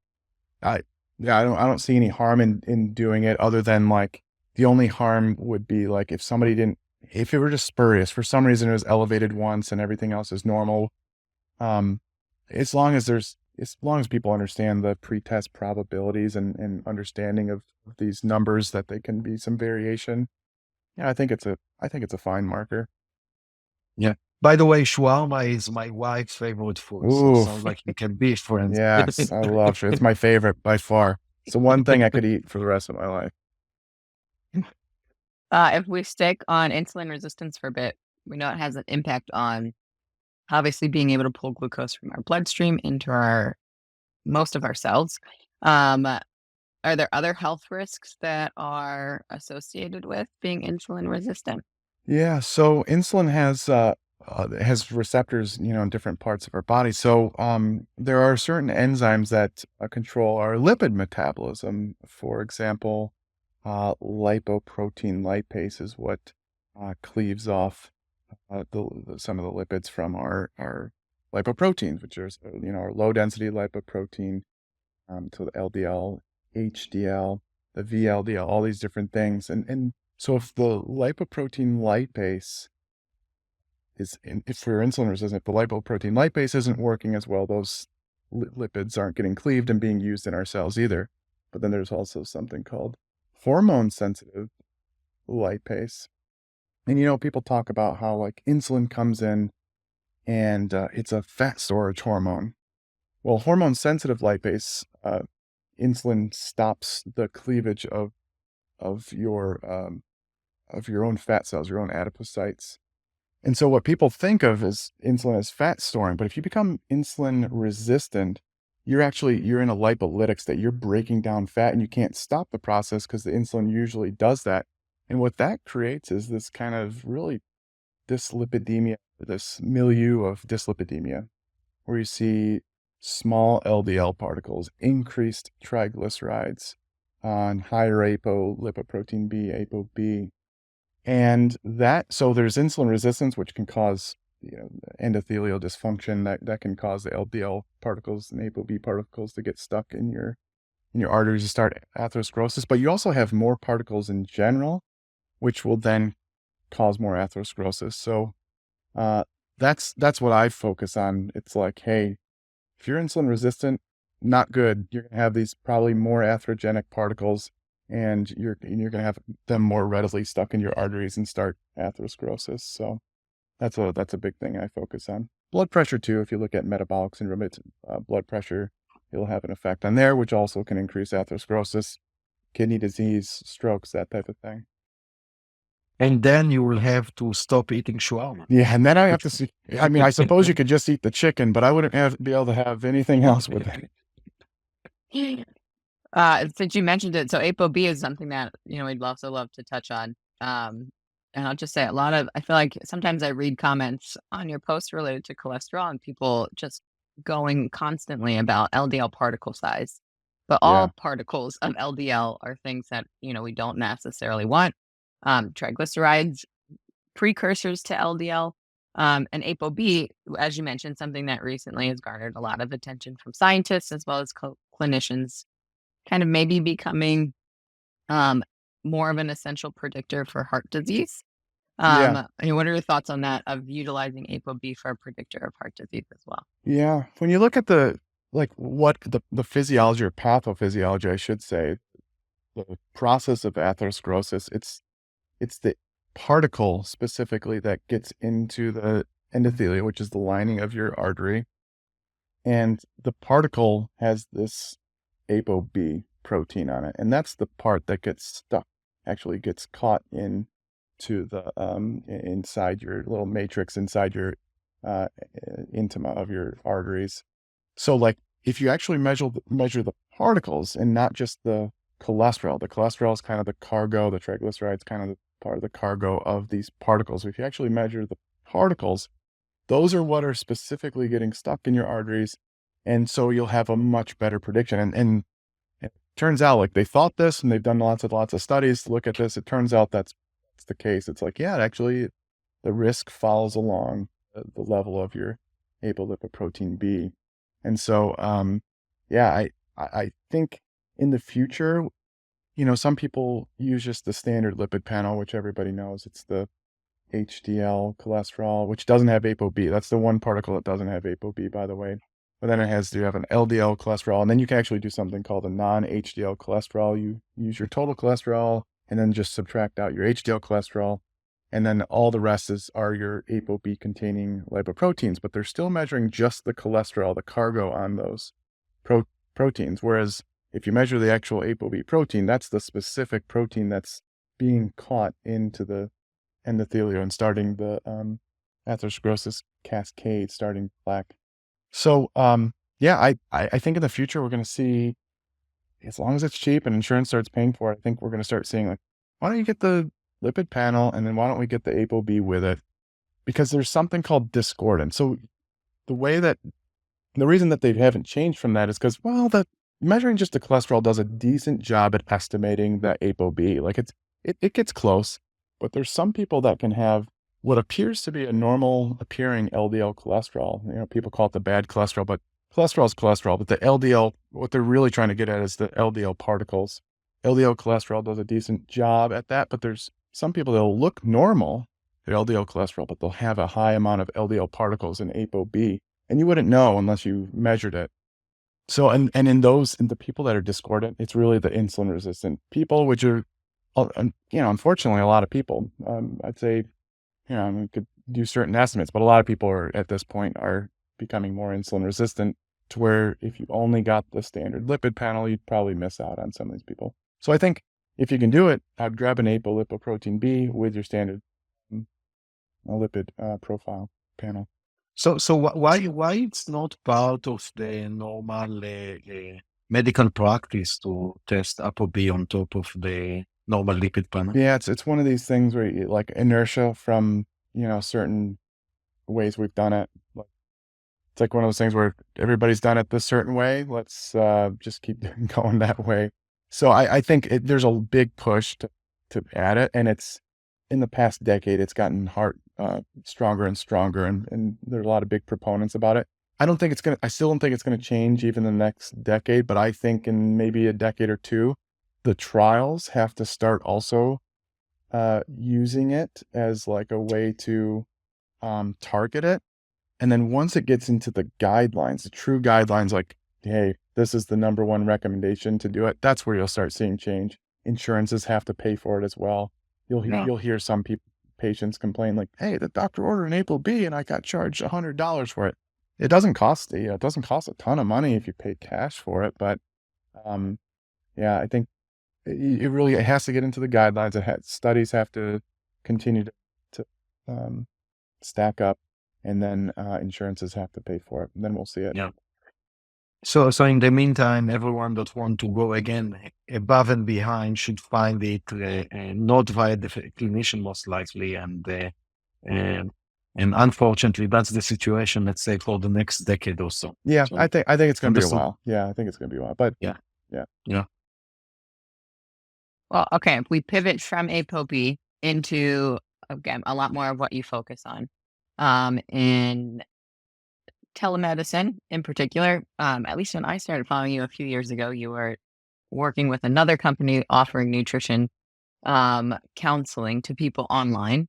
Yeah, I don't see any harm in doing it other than like the only harm would be like if it were just spurious, for some reason it was elevated once and everything else is normal. Um, as long as people understand the pretest probabilities and understanding of these numbers that they can be some variation. Yeah, I think it's a fine marker. Yeah. By the way, shawarma is my wife's favorite food. So Ooh, sounds like you can be friends. yes, I love it. It's my favorite by far. It's the one thing I could eat for the rest of my life. If we stick on insulin resistance for a bit, we know it has an impact on obviously being able to pull glucose from our bloodstream into most of our cells. Um, are there other health risks that are associated with being insulin resistant? Yeah, so insulin has receptors, in different parts of our body. So there are certain enzymes that control our lipid metabolism. For example, lipoprotein lipase is what cleaves off some of the lipids from our lipoproteins, which are our low density lipoprotein, to the LDL, HDL, the VLDL, all these different things. And so if the lipoprotein lipase if we're insulin resistant, if the lipoprotein lipase isn't working as well, those lipids aren't getting cleaved and being used in our cells either. But then there's also something called hormone sensitive lipase. And people talk about how like insulin comes in and it's a fat storage hormone. Well, hormone sensitive lipase, insulin stops the cleavage of of your own fat cells, your own adipocytes. And so what people think of as insulin as fat storing, but if you become insulin resistant, you're in a lipolytic state. You're breaking down fat and you can't stop the process because the insulin usually does that. And what that creates is this kind of really dyslipidemia, this milieu of dyslipidemia, where you see small LDL particles, increased triglycerides, on higher lipoprotein B, ApoB. And so there's insulin resistance, which can cause, endothelial dysfunction that can cause the LDL particles and ApoB particles to get stuck in your arteries and start atherosclerosis. But you also have more particles in general, which will then cause more atherosclerosis. So that's what I focus on. It's like, hey, if you're insulin resistant, not good. You're gonna have these probably more atherogenic particles, and you're gonna have them more readily stuck in your arteries and start atherosclerosis. So that's a big thing I focus on. Blood pressure too. If you look at metabolic syndrome, it's blood pressure. It'll have an effect on there, which also can increase atherosclerosis, kidney disease, strokes, that type of thing. And then you will have to stop eating shawarma. Yeah, and then I have to see. I mean, I suppose you could just eat the chicken, but I wouldn't be able to have anything else with it. Since you mentioned it, so ApoB is something that we'd also love to touch on. And I'll just say I feel like sometimes I read comments on your post related to cholesterol and people just going constantly about LDL particle size. But all Yeah, particles of LDL are things that we don't necessarily want. Triglycerides, precursors to LDL, and ApoB, as you mentioned, something that recently has garnered a lot of attention from scientists as well as clinicians, kind of maybe becoming more of an essential predictor for heart disease. yeah, What are your thoughts on that, of utilizing ApoB for a predictor of heart disease as well? yeah. When you look at what the physiology or pathophysiology, I should say, the process of atherosclerosis, it's the particle specifically that gets into the endothelium, which is the lining of your artery. And the particle has this ApoB protein on it. And that's the part that gets stuck, actually gets caught into the inside your little matrix, inside your intima of your arteries. So like if you actually measure the particles and not just the cholesterol is kind of the cargo, the triglycerides kind of the part of the cargo of these particles. If you actually measure the particles, those are what are specifically getting stuck in your arteries. And so you'll have a much better prediction. And it turns out like they thought this and they've done lots of studies to look at this. It turns out that's the case. It's like, yeah, actually the risk follows along the level of your apolipoprotein B. And so, yeah, I think in the future, some people use just the standard lipid panel, which everybody knows. It's the HDL cholesterol, which doesn't have ApoB. That's the one particle that doesn't have ApoB, by the way. But then you have an LDL cholesterol, and then you can actually do something called a non-HDL cholesterol. You use your total cholesterol and then just subtract out your HDL cholesterol. And then all the rest are your ApoB containing lipoproteins, but they're still measuring just the cholesterol, the cargo on those proteins. Whereas if you measure the actual ApoB protein, that's the specific protein that's being caught into the endothelium and starting the atherosclerosis cascade, starting plaque. So, yeah, I think in the future we're going to see, as long as it's cheap and insurance starts paying for it, I think we're going to start seeing like, why don't you get the lipid panel and then why don't we get the ApoB with it? Because there's something called discordance. So the reason that they haven't changed from that is because, the measuring just the cholesterol does a decent job at estimating the ApoB. Like it gets close, but there's some people that can have what appears to be a normal appearing LDL cholesterol. People call it the bad cholesterol, but cholesterol is cholesterol. But the LDL, what they're really trying to get at is the LDL particles. LDL cholesterol does a decent job at that, but there's some people that'll look normal, their LDL cholesterol, but they'll have a high amount of LDL particles in ApoB, and you wouldn't know unless you measured it. So, and in the people that are discordant, it's really the insulin resistant people, which are, unfortunately, a lot of people. I'd say, we could do certain estimates, but a lot of people at this point are becoming more insulin resistant to where if you only got the standard lipid panel, you'd probably miss out on some of these people. So I think if you can do it, I'd grab an apolipoprotein B with your standard lipid profile panel. So why it's not part of the normal medical practice to test ApoB on top of the normal lipid panel? Yeah, it's one of these things where like inertia from certain ways we've done it. It's like one of those things where everybody's done it this certain way. Let's just keep going that way. So I think there's a big push to add it, and it's in the past decade it's gotten stronger and stronger, and there's a lot of big proponents about it. I still don't think it's gonna change even the next decade, but I think in maybe a decade or two, the trials have to start also using it as like a way to target it. And then once it gets into the guidelines, the true guidelines, like, hey, this is the number one recommendation to do it, that's where you'll start seeing change. Insurances have to pay for it as well. You'll hear some patients complain like, hey, the doctor ordered an ApoB and I got charged $100 for it. It doesn't cost a ton of money if you pay cash for it, but yeah, I think it has to get into the guidelines. Studies have to continue to stack up, and then insurances have to pay for it. And then we'll see it. Yeah. So in the meantime, everyone that want to go again above and behind should find it not via the clinician most likely, and unfortunately that's the situation. Let's say for the next decade or so. Yeah, so I think it's going to be a while. Yeah, I think it's going to be a while. But yeah. Well, okay, if we pivot from ApoB into, again, a lot more of what you focus on in telemedicine in particular, at least when I started following you a few years ago, you were working with another company offering nutrition counseling to people online,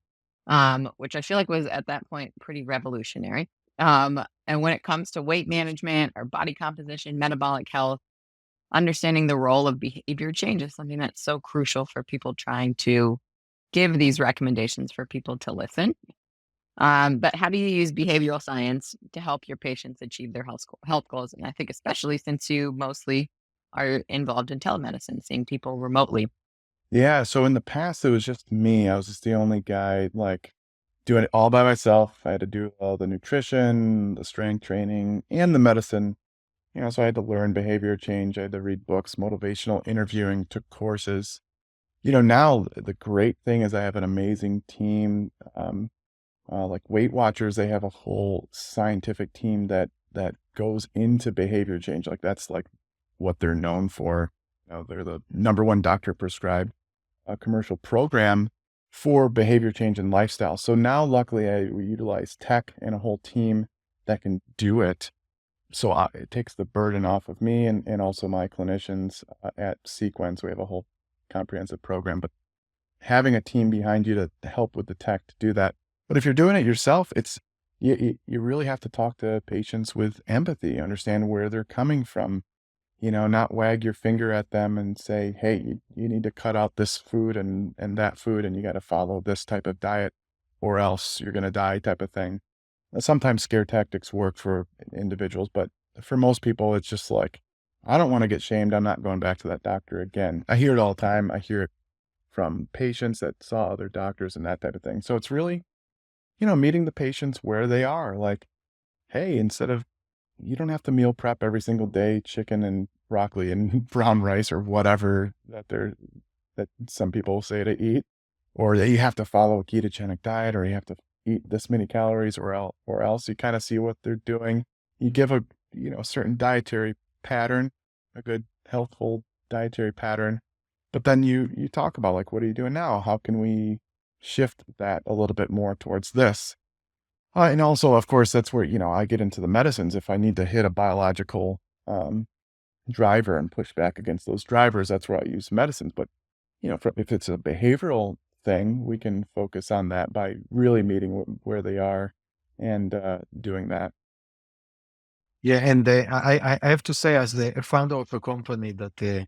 which I feel like was at that point pretty revolutionary. And when it comes to weight management or body composition, metabolic health, understanding the role of behavior change is something that's so crucial for people trying to give these recommendations for people to listen. But how do you use behavioral science to help your patients achieve their health goals? And I think especially since you mostly are involved in telemedicine, seeing people remotely. Yeah, so in the past it was just me. I was just the only guy like doing it all by myself. I had to do all the nutrition, the strength training, and the medicine. So I had to learn behavior change. I had to read books, motivational interviewing, took courses. Now the great thing is I have an amazing team. Like Weight Watchers, they have a whole scientific team that goes into behavior change. Like that's like what they're known for. They're the number one doctor prescribed commercial program for behavior change and lifestyle. So now luckily we utilize tech and a whole team that can do it. So it takes the burden off of me and also my clinicians at Sequence. We have a whole comprehensive program, but having a team behind you to help with the tech to do that. But if you're doing it yourself, you really have to talk to patients with empathy, understand where they're coming from, not wag your finger at them and say, hey, you need to cut out this food and that food, and you got to follow this type of diet or else you're going to die type of thing. Sometimes scare tactics work for individuals, but for most people, it's just like, I don't want to get shamed. I'm not going back to that doctor again. I hear it all the time. I hear it from patients that saw other doctors and that type of thing. So it's really, meeting the patients where they are. Like, hey, you don't have to meal prep every single day, chicken and broccoli and brown rice or whatever that some people say to eat, or that you have to follow a ketogenic diet, or you have to eat this many calories, or else you kind of see what they're doing. You give a certain dietary pattern, a good healthful dietary pattern, but then you talk about, like, what are you doing now? How can we shift that a little bit more towards this? And also, of course, that's where, I get into the medicines. If I need to hit a biological driver and push back against those drivers, that's where I use medicines. But, if it's a behavioral thing, we can focus on that by really meeting where they are and doing that. Yeah, and I have to say, as the founder of a company that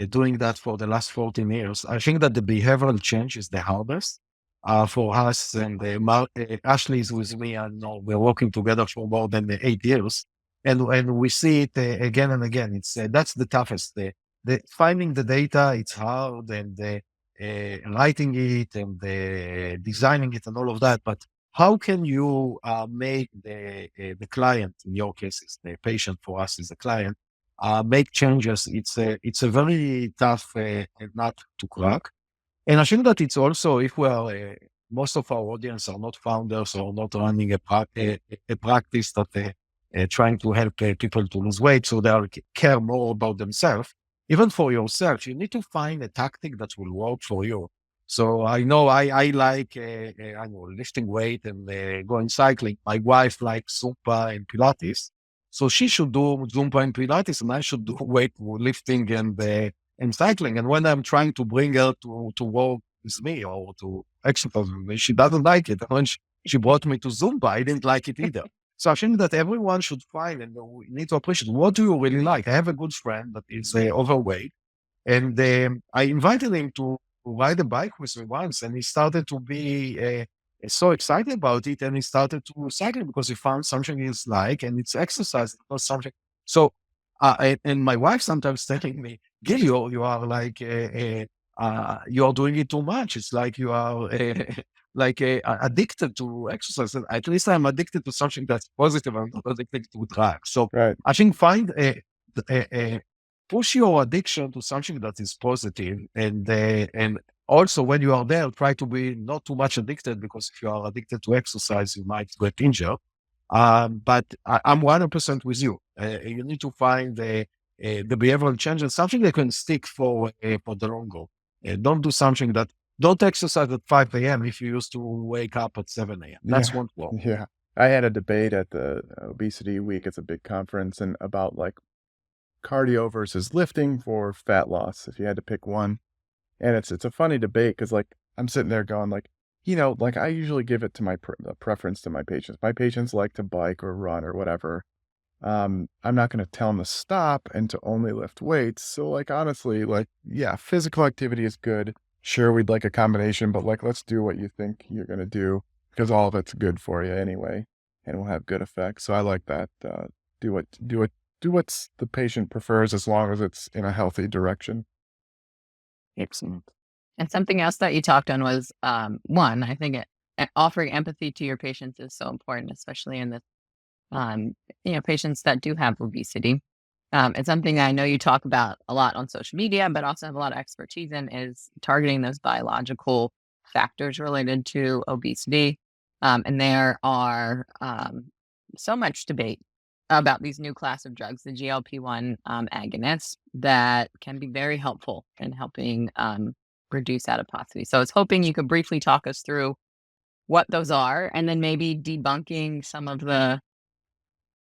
doing that for the last 14 years, I think that the behavioral change is the hardest for us. And Ashley is with me, and we're working together for more than 8 years, and we see it again and again. It's that's the toughest. The finding the data, it's hard, and writing it and designing it and all of that, but how can you make the client, in your case, is the patient, for us is the client, make changes? It's a very tough nut to crack. And I think that it's also, if we are, most of our audience are not founders or not running a practice that trying to help people to lose weight, so they care more about themselves. Even for yourself, you need to find a tactic that will work for you. So I know I like I know, lifting weight and going cycling. My wife likes Zumba and Pilates, so she should do Zumba and Pilates, and I should do weight lifting and cycling. And when I'm trying to bring her to walk with me or to exercise with me, she doesn't like it. And when she brought me to Zumba, I didn't like it either. So I think that everyone should find, and we need to appreciate, what do you really like? I have a good friend that is overweight, and I invited him to ride a bike with me once, and he started to be so excited about it, and he started to cycle because he found something he's like, and it's exercise, not something. So, and my wife sometimes telling me, Gil, you are like, you are doing it too much. It's like you are like addicted to exercise. And at least I'm addicted to something that's positive. I'm not addicted to drugs. So Right. I think find push your addiction to something that is positive, and also when you are there, try to be not too much addicted, because if you are addicted to exercise, you might get injured. But I'm 100% with you. You need to find the behavioral change and something that can stick for the long goal. Don't do something that don't exercise at 5 a.m. if you used to wake up at 7 a.m. That's Yeah. won't work. Yeah. I had a debate at the Obesity Week. It's a big conference, and about like cardio versus lifting for fat loss, if you had to pick one. And it's a funny debate because, like, I'm sitting there going, like, like, I usually give it to my preference to my patients. My patients like to bike or run or whatever. I'm not going to tell them to stop and to only lift weights. So, like, honestly, like, yeah, physical activity is good. Sure, we'd like a combination, but, like, let's do what you think you're going to do, because all of it's good for you anyway, and will have good effects. So I like that. Do what the patient prefers, as long as it's in a healthy direction. Excellent. And something else that you talked on was one, I think offering empathy to your patients is so important, especially in this, patients that do have obesity. It's something I know you talk about a lot on social media, but also have a lot of expertise in, is targeting those biological factors related to obesity. And there are so much debate about these new class of drugs, the GLP-1 agonists, that can be very helpful in helping reduce adiposity. So I was hoping you could briefly talk us through what those are, and then maybe debunking some of the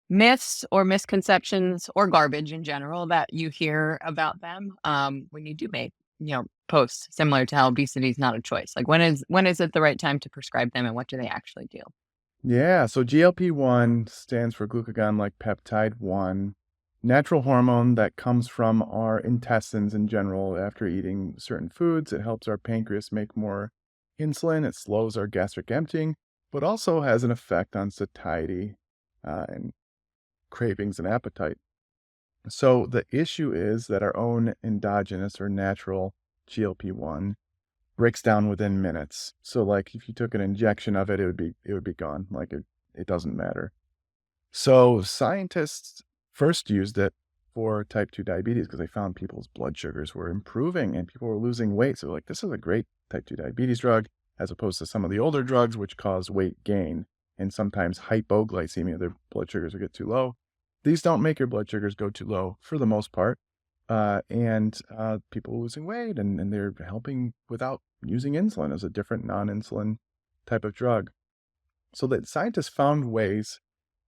myths or misconceptions or garbage in general that you hear about them when you do make, posts similar to how obesity is not a choice? Like when is it the right time to prescribe them and what do they actually do? Yeah, so GLP-1 stands for glucagon-like peptide 1, natural hormone that comes from our intestines in general after eating certain foods. It helps our pancreas make more insulin. It slows our gastric emptying, but also has an effect on satiety and cravings and appetite. So the issue is that our own endogenous or natural GLP-1 breaks down within minutes. So like if you took an injection of it, it would be gone. Like it doesn't matter. So scientists first used it for type 2 diabetes because they found people's blood sugars were improving and people were losing weight. So like this is a great type 2 diabetes drug as opposed to some of the older drugs which cause weight gain and sometimes hypoglycemia. Their blood sugars will get too low. These don't make your blood sugars go too low for the most part. And people losing weight and they're helping without using insulin as a different non-insulin type of drug. So that scientists found ways.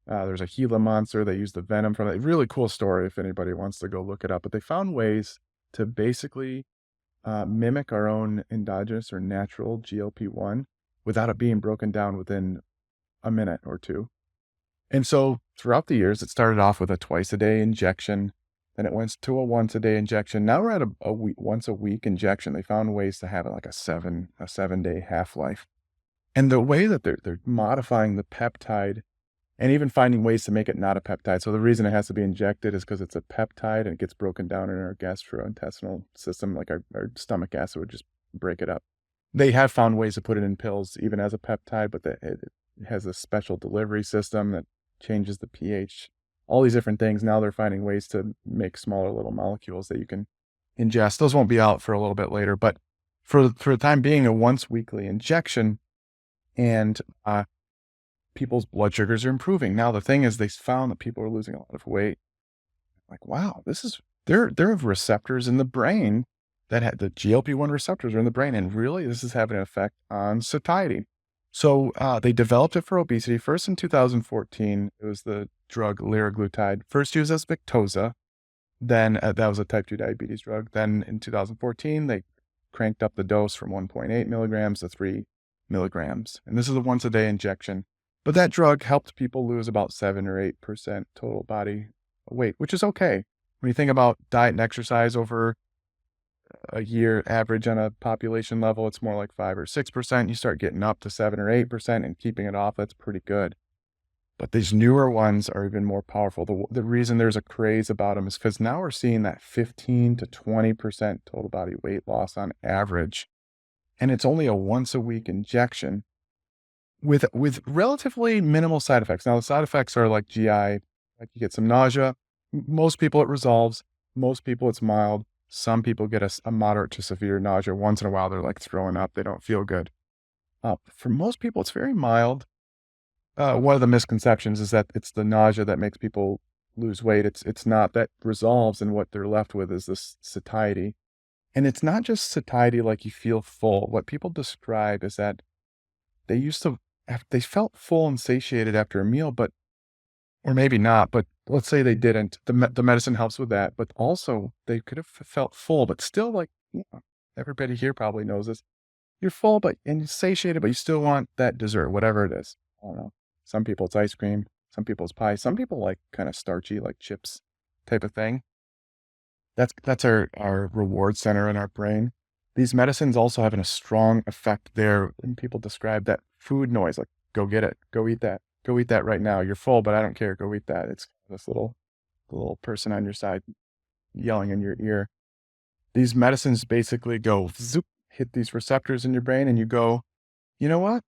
There's a Gila monster. They used the venom from it. Really cool story if anybody wants to go look it up. But they found ways to basically mimic our own endogenous or natural GLP-1 without it being broken down within a minute or two. And so throughout the years, it started off with a twice-a-day injection. Then it went to a once-a-day injection. Now we're at a once-a-week injection. They found ways to have it like a 7-day half-life. And the way that they're modifying the peptide and even finding ways to make it not a peptide. So the reason it has to be injected is because it's a peptide and it gets broken down in our gastrointestinal system, like our stomach acid would just break it up. They have found ways to put it in pills even as a peptide, but it has a special delivery system that changes the pH. All these different things. Now they're finding ways to make smaller little molecules that you can ingest. Those won't be out for a little bit later, but for the time being, a once weekly injection, and people's blood sugars are improving. Now the thing is, they found that people are losing a lot of weight. Like, wow, there are receptors in the brain that had the GLP-1 receptors are in the brain, and really this is having an effect on satiety. So they developed it for obesity. First in 2014, it was the drug liraglutide, first used as Victoza. Then that was a type 2 diabetes drug. Then in 2014, they cranked up the dose from 1.8 milligrams to 3 milligrams. And this is a once-a-day injection. But that drug helped people lose about 7 or 8% total body weight, which is okay. When you think about diet and exercise over a year average on a population level, it's more like 5 or 6%. You start getting up to 7 or 8% and keeping it off, that's pretty good. But these newer ones are even more powerful. The reason there's a craze about them is because now we're seeing that 15 to 20% total body weight loss on average. And it's only a once a week injection with relatively minimal side effects. Now the side effects are like GI, like you get some nausea. Most people it resolves. Most people it's mild. Some people get a moderate to severe nausea. Once in a while, they're like throwing up. They don't feel good. For most people, it's very mild. One of the misconceptions is that it's the nausea that makes people lose weight. It's not. That resolves, and what they're left with is this satiety. And it's not just satiety like you feel full. What people describe is that they felt full and satiated after a meal, or maybe not, but let's say they didn't. The medicine helps with that, but also they could have felt full, but still everybody here probably knows this. You're full, and you're satiated, but you still want that dessert, whatever it is. I don't know. Some people it's ice cream, some people it's pie, some people like kind of starchy, like chips type of thing. That's our reward center in our brain. These medicines also having a strong effect there, and people describe that food noise, like go get it, go eat that right now. You're full, but I don't care. Go eat that. It's this little person on your side yelling in your ear. These medicines basically go zoop, hit these receptors in your brain, and you go, you know what?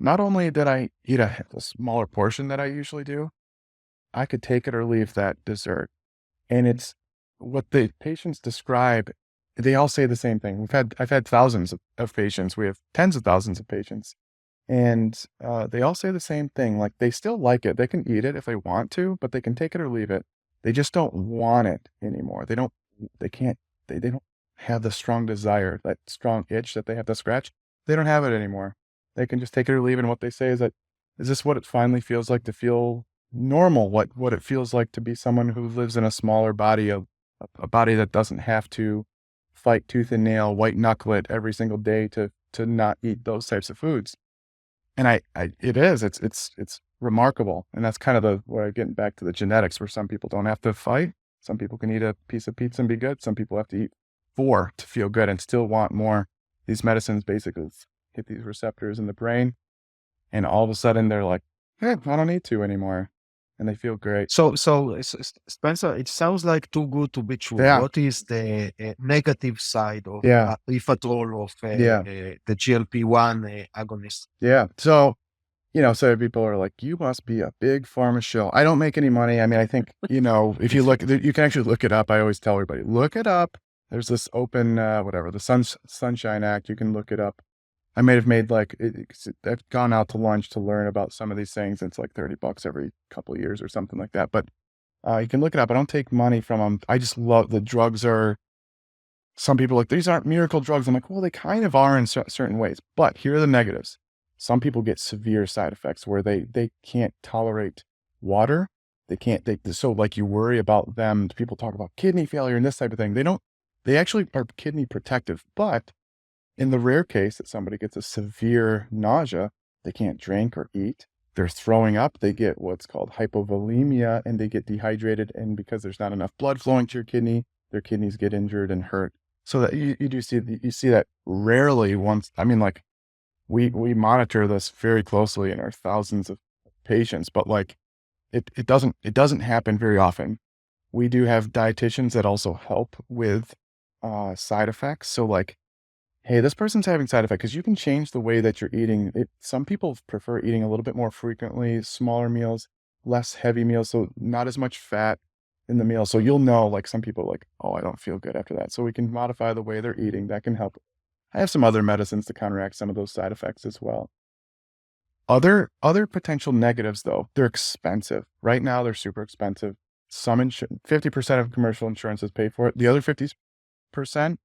Not only did I eat a smaller portion that I usually do, I could take it or leave that dessert. And it's what the patients describe. They all say the same thing. I've had thousands of patients. We have tens of thousands of patients. And they all say the same thing. Like they still like it. They can eat it if they want to, but they can take it or leave it. They just don't want it anymore. They don't have the strong desire, that strong itch that they have to scratch. They don't have it anymore. They can just take it or leave it. And what they say is that, is this what it finally feels like to feel normal, what it feels like to be someone who lives in a smaller body, a body that doesn't have to fight tooth and nail, white knuckle it every single day to not eat those types of foods. And it's remarkable. And that's kind of where I'm getting back to the genetics, where some people don't have to fight. Some people can eat a piece of pizza and be good. Some people have to eat 4 to feel good and still want more. These medicines basically hit these receptors in the brain, and all of a sudden they're like, hey, I don't need to anymore. And they feel great. So, Spencer, it sounds like too good to be true. Yeah. What is the negative side of, Yeah. if at all, of Yeah. the GLP-1 agonist? Yeah. So, so people are like, you must be a big pharma shill. I don't make any money. I mean, I think, if you look, you can actually look it up. I always tell everybody, look it up. There's this open, the Sunshine Act. You can look it up. I might have made I've gone out to lunch to learn about some of these things. It's like $30 every couple of years or something like that. But you can look it up. I don't take money from them. I just love the drugs. Some people are like, these aren't miracle drugs. I'm like, well, they kind of are in certain ways. But here are the negatives. Some people get severe side effects where they can't tolerate water. So like you worry about them. People talk about kidney failure and this type of thing. They actually are kidney protective, but in the rare case that somebody gets a severe nausea, they can't drink or eat. They're throwing up. They get what's called hypovolemia, and they get dehydrated. And because there's not enough blood flowing to your kidney, their kidneys get injured and hurt. So that you see that rarely once. I mean, like we monitor this very closely in our thousands of patients, but like it doesn't happen very often. We do have dietitians that also help with side effects. So like, hey, this person's having side effects, because you can change the way that you're eating. Some people prefer eating a little bit more frequently, smaller meals, less heavy meals, so not as much fat in the meal. So you'll know, like some people are like, oh, I don't feel good after that. So we can modify the way they're eating. That can help. I have some other medicines to counteract some of those side effects as well. Other potential negatives, though, they're expensive. Right now, they're super expensive. 50% of commercial insurances pay for it. The other 50%,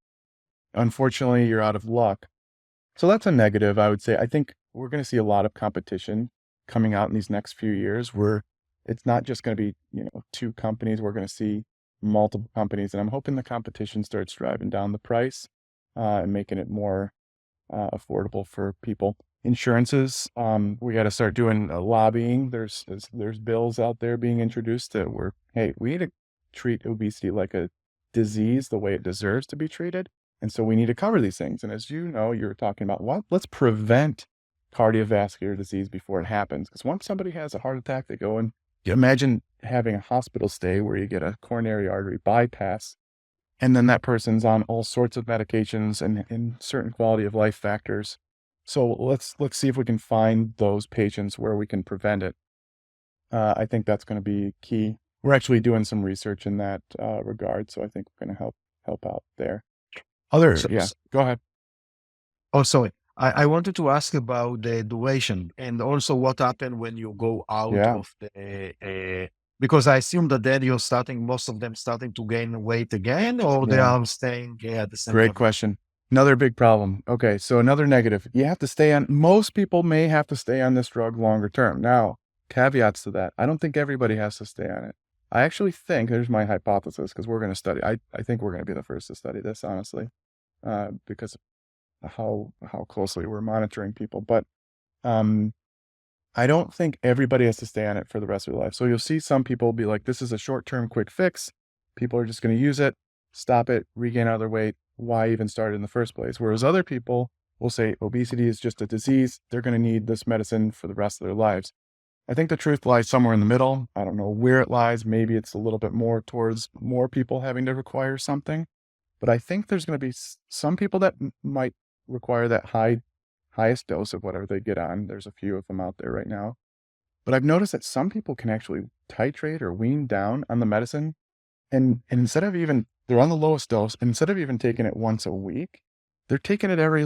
unfortunately, you're out of luck. So that's a negative, I would say. I think we're going to see a lot of competition coming out in these next few years, where it's not just going to be, 2 companies. We're going to see multiple companies, and I'm hoping the competition starts driving down the price and making it more affordable for people. Insurances, we got to start doing lobbying. There's bills out there being introduced that hey, we need to treat obesity like a disease the way it deserves to be treated. And so we need to cover these things. And as you know, you're talking about let's prevent cardiovascular disease before it happens. Because once somebody has a heart attack, they go and imagine having a hospital stay where you get a coronary artery bypass, and then that person's on all sorts of medications and certain quality of life factors. So let's see if we can find those patients where we can prevent it. I think that's going to be key. We're actually doing some research in that regard, so I think we're going to help out there. Go ahead. Oh, sorry. I wanted to ask about the duration, and also what happened when you go out of the, because I assume that then most of them starting to gain weight again, or they are staying at the same Great level? question. Another big problem. Okay, so another negative. You have to stay on, most people may have to stay on this drug longer term. Now, caveats to that. I don't think everybody has to stay on it. I actually think, here's my hypothesis, because we're going to study, I think we're going to be the first to study this, honestly, because of how closely we're monitoring people. But I don't think everybody has to stay on it for the rest of their life. So you'll see some people be like, this is a short-term quick fix. People are just going to use it, stop it, regain other weight. Why even start in the first place? Whereas other people will say obesity is just a disease. They're going to need this medicine for the rest of their lives. I think the truth lies somewhere in the middle. I don't know where it lies. Maybe it's a little bit more towards more people having to require something. But I think there's going to be some people that might require that highest dose of whatever they get on. There's a few of them out there right now. But I've noticed that some people can actually titrate or wean down on the medicine. And instead of they're on the lowest dose, and instead of even taking it once a week, they're taking it every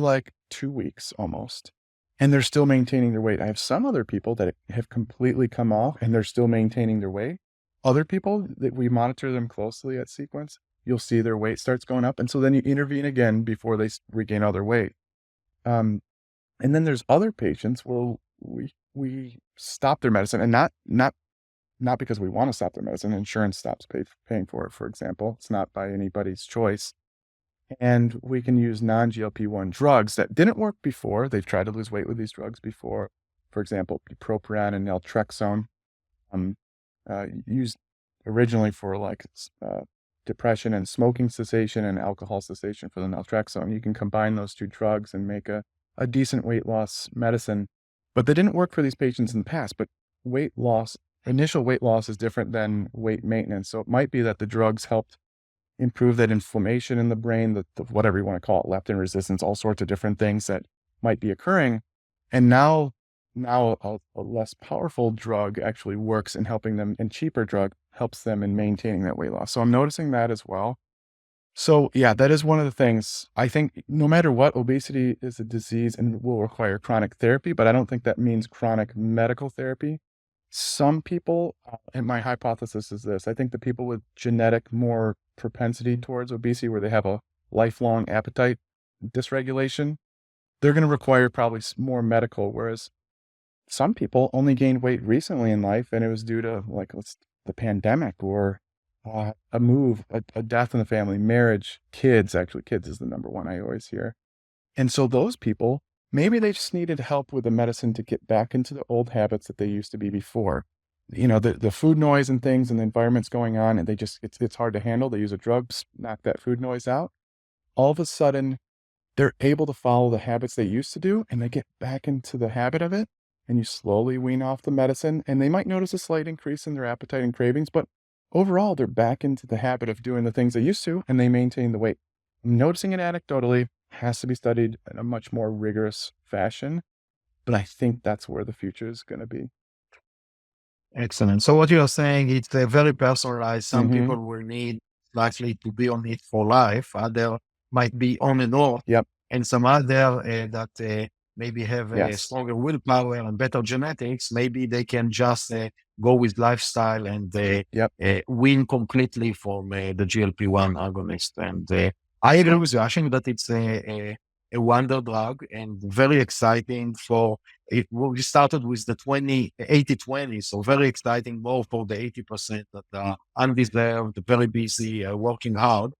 2 weeks almost. And they're still maintaining their weight. I have some other people that have completely come off and they're still maintaining their weight. Other people that we monitor them closely at Sequence, you'll see their weight starts going up. And so then you intervene again before they regain other weight. And then there's other patients where we stop their medicine, and not not because we want to stop their medicine. Insurance stops paying for it, for example. It's not by anybody's choice. And we can use non-GLP-1 drugs that didn't work before. They've tried to lose weight with these drugs before. For example, bupropion and naltrexone, used originally for like depression and smoking cessation and alcohol cessation for the naltrexone. You can combine those two drugs and make a decent weight loss medicine. But they didn't work for these patients in the past. But weight loss, initial weight loss is different than weight maintenance. So it might be that the drugs helped improve that inflammation in the brain, the whatever you want to call it, leptin resistance, all sorts of different things that might be occurring. And now a less powerful drug actually works in helping them, and cheaper drug helps them in maintaining that weight loss. So I'm noticing that as well. So yeah, that is one of the things. I think no matter what, obesity is a disease and will require chronic therapy, but I don't think that means chronic medical therapy. Some people, and my hypothesis is this, I think the people with genetic more propensity towards obesity, where they have a lifelong appetite dysregulation, they're going to require probably more medical, whereas some people only gained weight recently in life and it was due to like the pandemic or a move, a death in the family, marriage, kids. Actually, kids is the number one I always hear. And so those people, maybe they just needed help with the medicine to get back into the old habits that they used to be before. You know, the food noise and things and the environment's going on and it's hard to handle. They use a drug, knock that food noise out. All of a sudden, they're able to follow the habits they used to do and they get back into the habit of it. And you slowly wean off the medicine and they might notice a slight increase in their appetite and cravings, but overall, they're back into the habit of doing the things they used to and they maintain the weight. I'm noticing it anecdotally, has to be studied in a much more rigorous fashion, but I think that's where the future is going to be. Excellent. So what you're saying, it's very personalized. Some Mhm. people will need likely to be on it for life. Other might be on and off. Yep. And some other that maybe have a Yes. stronger willpower and better genetics. Maybe they can just go with lifestyle and Yep. win completely from the GLP-1 agonist. And I agree with you. I think that it's a wonder drug and very exciting for it. We started with the 80-20, so very exciting more for the 80% that are undeserved, very busy, working hard.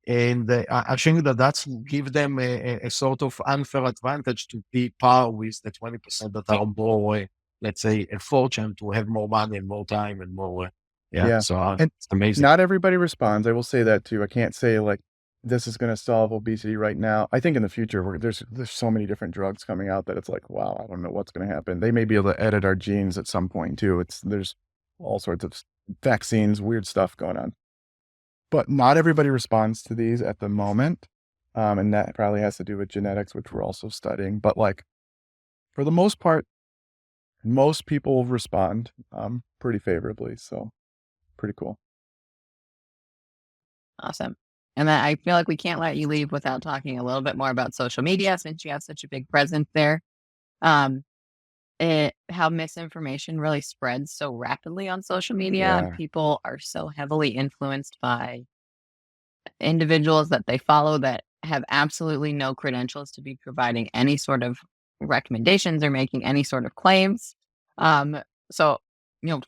And I think that that's give them a sort of unfair advantage to be par with the 20% that are more, let's say, fortunate to have more money and more time and more. Yeah. So And it's amazing. not everybody responds. I will say that too. I can't say like this is going to solve obesity right now. I think in the future, there's so many different drugs coming out that it's like, wow, I don't know what's going to happen. They may be able to edit our genes at some point too. There's all sorts of vaccines, weird stuff going on. But not everybody responds to these at the moment. And that probably has to do with genetics, which we're also studying. But like for the most part, most people respond pretty favorably. So pretty cool. Awesome. And then I feel like we can't let you leave without talking a little bit more about social media since you have such a big presence there. How misinformation really spreads so rapidly on social media. Yeah. People are so heavily influenced by individuals that they follow that have absolutely no credentials to be providing any sort of recommendations or making any sort of claims. So,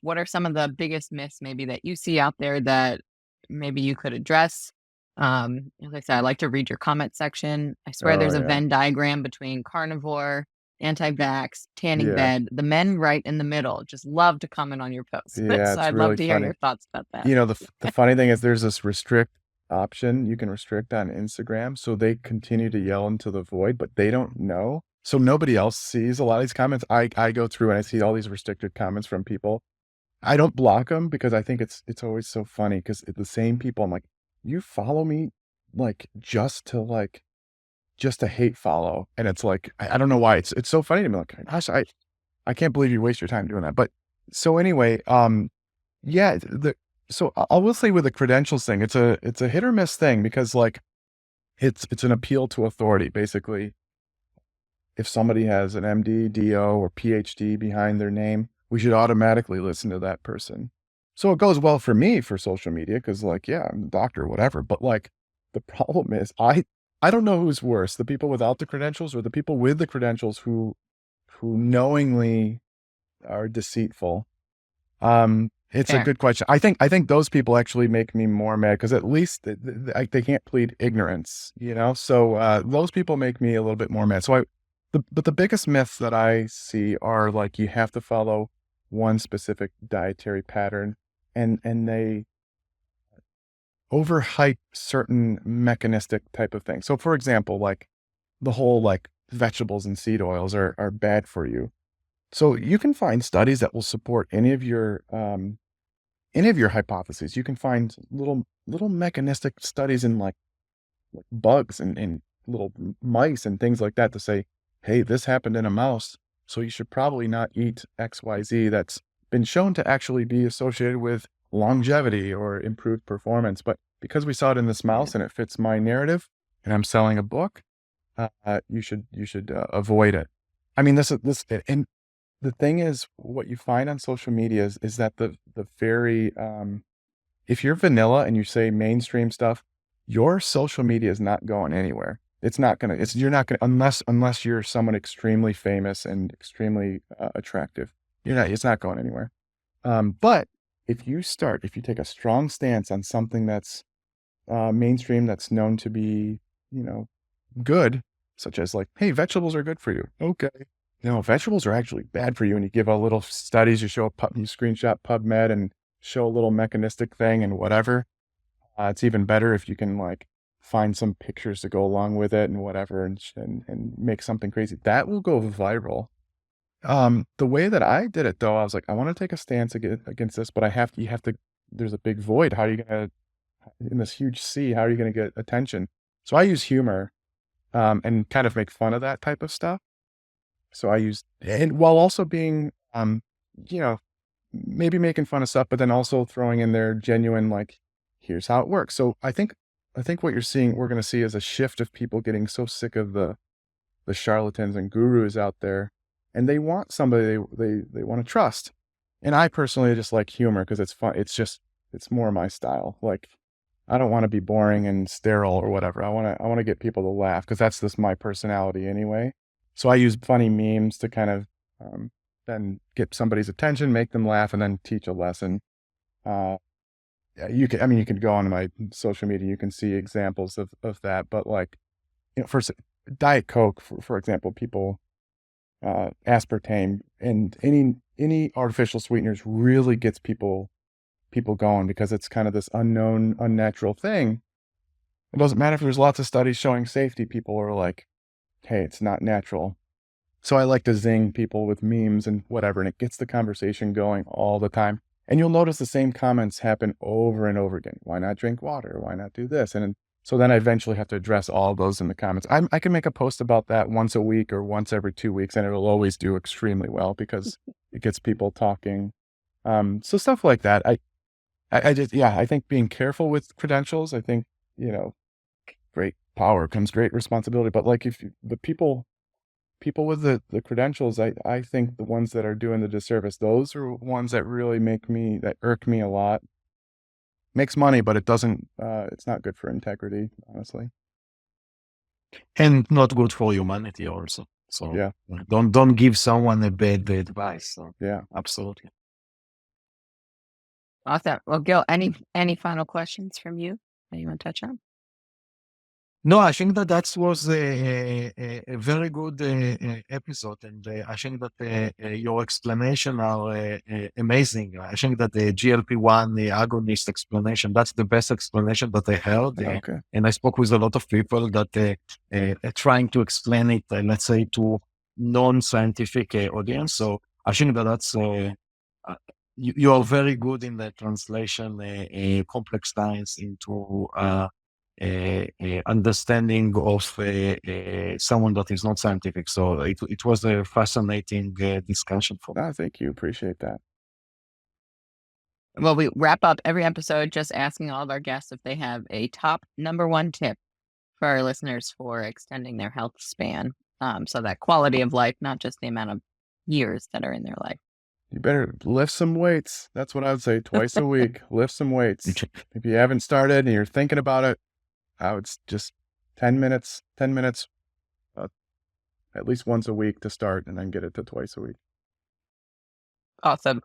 what are some of the biggest myths maybe that you see out there that maybe you could address? As I said, I like to read your comment section. I swear Oh, there's a yeah. Venn diagram between carnivore, anti-vax, tanning Yeah. bed, the men right in the middle. Just love to comment on your posts. Yeah, So it's I'd really love to hear funny. your thoughts about that. You know, the funny thing is there's this restrict option you can restrict on Instagram. So they continue to yell into the void, but they don't know. So nobody else sees a lot of these comments. I go through and I see all these restricted comments from people. I don't block them because I think it's always so funny because the same people, I'm like, you follow me like just to hate follow. And it's like, I don't know why. It's so funny to me. Like, gosh, I can't believe you waste your time doing that. But so anyway, yeah, so I will say with the credentials thing, it's a hit or miss thing because like it's an appeal to authority. Basically, if somebody has an MD, DO, or PhD behind their name, we should automatically listen to that person. So it goes well for me for social media because like, yeah, I'm a doctor, whatever. But like the problem is I don't know who's worse, the people without the credentials or the people with the credentials who knowingly are deceitful. It's a Fair. good question. I think those people actually make me more mad because at least they can't plead ignorance, So those people make me a little bit more mad. But the biggest myths that I see are like you have to follow one specific dietary pattern, and they overhype certain mechanistic type of things. So, for example, like the whole like vegetables and seed oils are bad for you. So you can find studies that will support any of your hypotheses. You can find little mechanistic studies in like bugs and little mice and things like that to say, hey, this happened in a mouse, so you should probably not eat XYZ that's been shown to actually be associated with longevity or improved performance. But because we saw it in this mouse and it fits my narrative, and I'm selling a book, you should avoid it. I mean, and the thing is, what you find on social media is that the very if you're vanilla and you say mainstream stuff, your social media is not going anywhere. You're not gonna unless you're someone extremely famous and extremely attractive. It's not going anywhere. But if you take a strong stance on something that's mainstream, that's known to be, good, such as like, hey, vegetables are good for you. Okay. No, vegetables are actually bad for you. And you give a little studies, you screenshot PubMed and show a little mechanistic thing and whatever. It's even better if you can like find some pictures to go along with it and whatever and make something crazy. That will go viral. The way that I did it though, I was like, I want to take a stance against this, but there's a big void. How are you going to, in this huge sea, how are you going to get attention? So I use humor, and kind of make fun of that type of stuff. So and while also being, you know, maybe making fun of stuff, but then also throwing in their genuine, like, here's how it works. So I think what we're going to see is a shift of people getting so sick of the charlatans and gurus out there, and they want somebody they want to trust. And I personally just like humor because it's fun. It's more my style. Like, I don't want to be boring and sterile or whatever. I want to get people to laugh because that's just my personality anyway. So I use funny memes to kind of then get somebody's attention, make them laugh, and then teach a lesson. Yeah, you can go on my social media, you can see examples of that. But like, first, Diet Coke, for example, people, aspartame and any artificial sweeteners really gets people going because it's kind of this unknown, unnatural thing. It doesn't matter if there's lots of studies showing safety. People are like, hey, it's not natural. So I like to zing people with memes and whatever, and it gets the conversation going all the time. And you'll notice the same comments happen over and over again. Why not drink water? Why not do this? And so then I eventually have to address all those in the comments. I can make a post about that once a week or once every 2 weeks, and it'll always do extremely well because it gets people talking. So stuff like that. I think being careful with credentials. I think, great power comes great responsibility. But like the people with the credentials, I think the ones that are doing the disservice, those are ones that really that irk me a lot. Makes money, but it's not good for integrity, honestly. And not good for humanity also. So Yeah. don't give someone a bad advice. So Yeah. absolutely. Awesome. Well, Gil, any final questions from you that you want to touch on? No, I think that was a very good episode, and I think that your explanation are amazing. I think that the GLP-1 agonist explanation, that's the best explanation that I heard. Okay. And I spoke with a lot of people that are trying to explain it, let's say, to non-scientific audience. So I think that's you are very good in the translation complex science into understanding of someone that is not scientific. So it was a fascinating discussion for me. Thank you. Appreciate that. Well, we wrap up every episode just asking all of our guests if they have a top number one tip for our listeners for extending their health span. So that quality of life, not just the amount of years that are in their life. You better lift some weights. That's what I would say. Twice a week, lift some weights. If you haven't started and you're thinking about it, I would just 10 minutes, at least once a week to start, and then get it to twice a week. Awesome.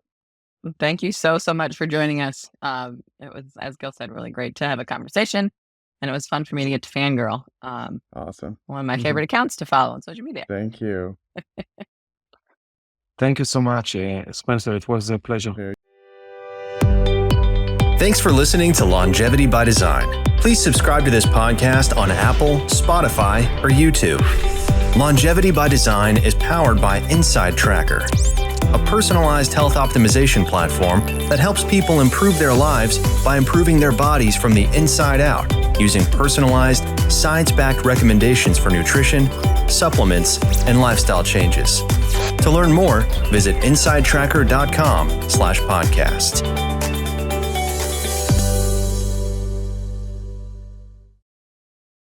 Thank you so much for joining us. It was, as Gil said, really great to have a conversation. And it was fun for me to get to fangirl. Awesome. One of my favorite accounts to follow on social media. Thank you. Thank you so much, Spencer. It was a pleasure. Thanks for listening to Longevity by Design. Please subscribe to this podcast on Apple, Spotify, or YouTube. Longevity by Design is powered by Inside Tracker, a personalized health optimization platform that helps people improve their lives by improving their bodies from the inside out using personalized, science-backed recommendations for nutrition, supplements, and lifestyle changes. To learn more, visit insidetracker.com/podcast.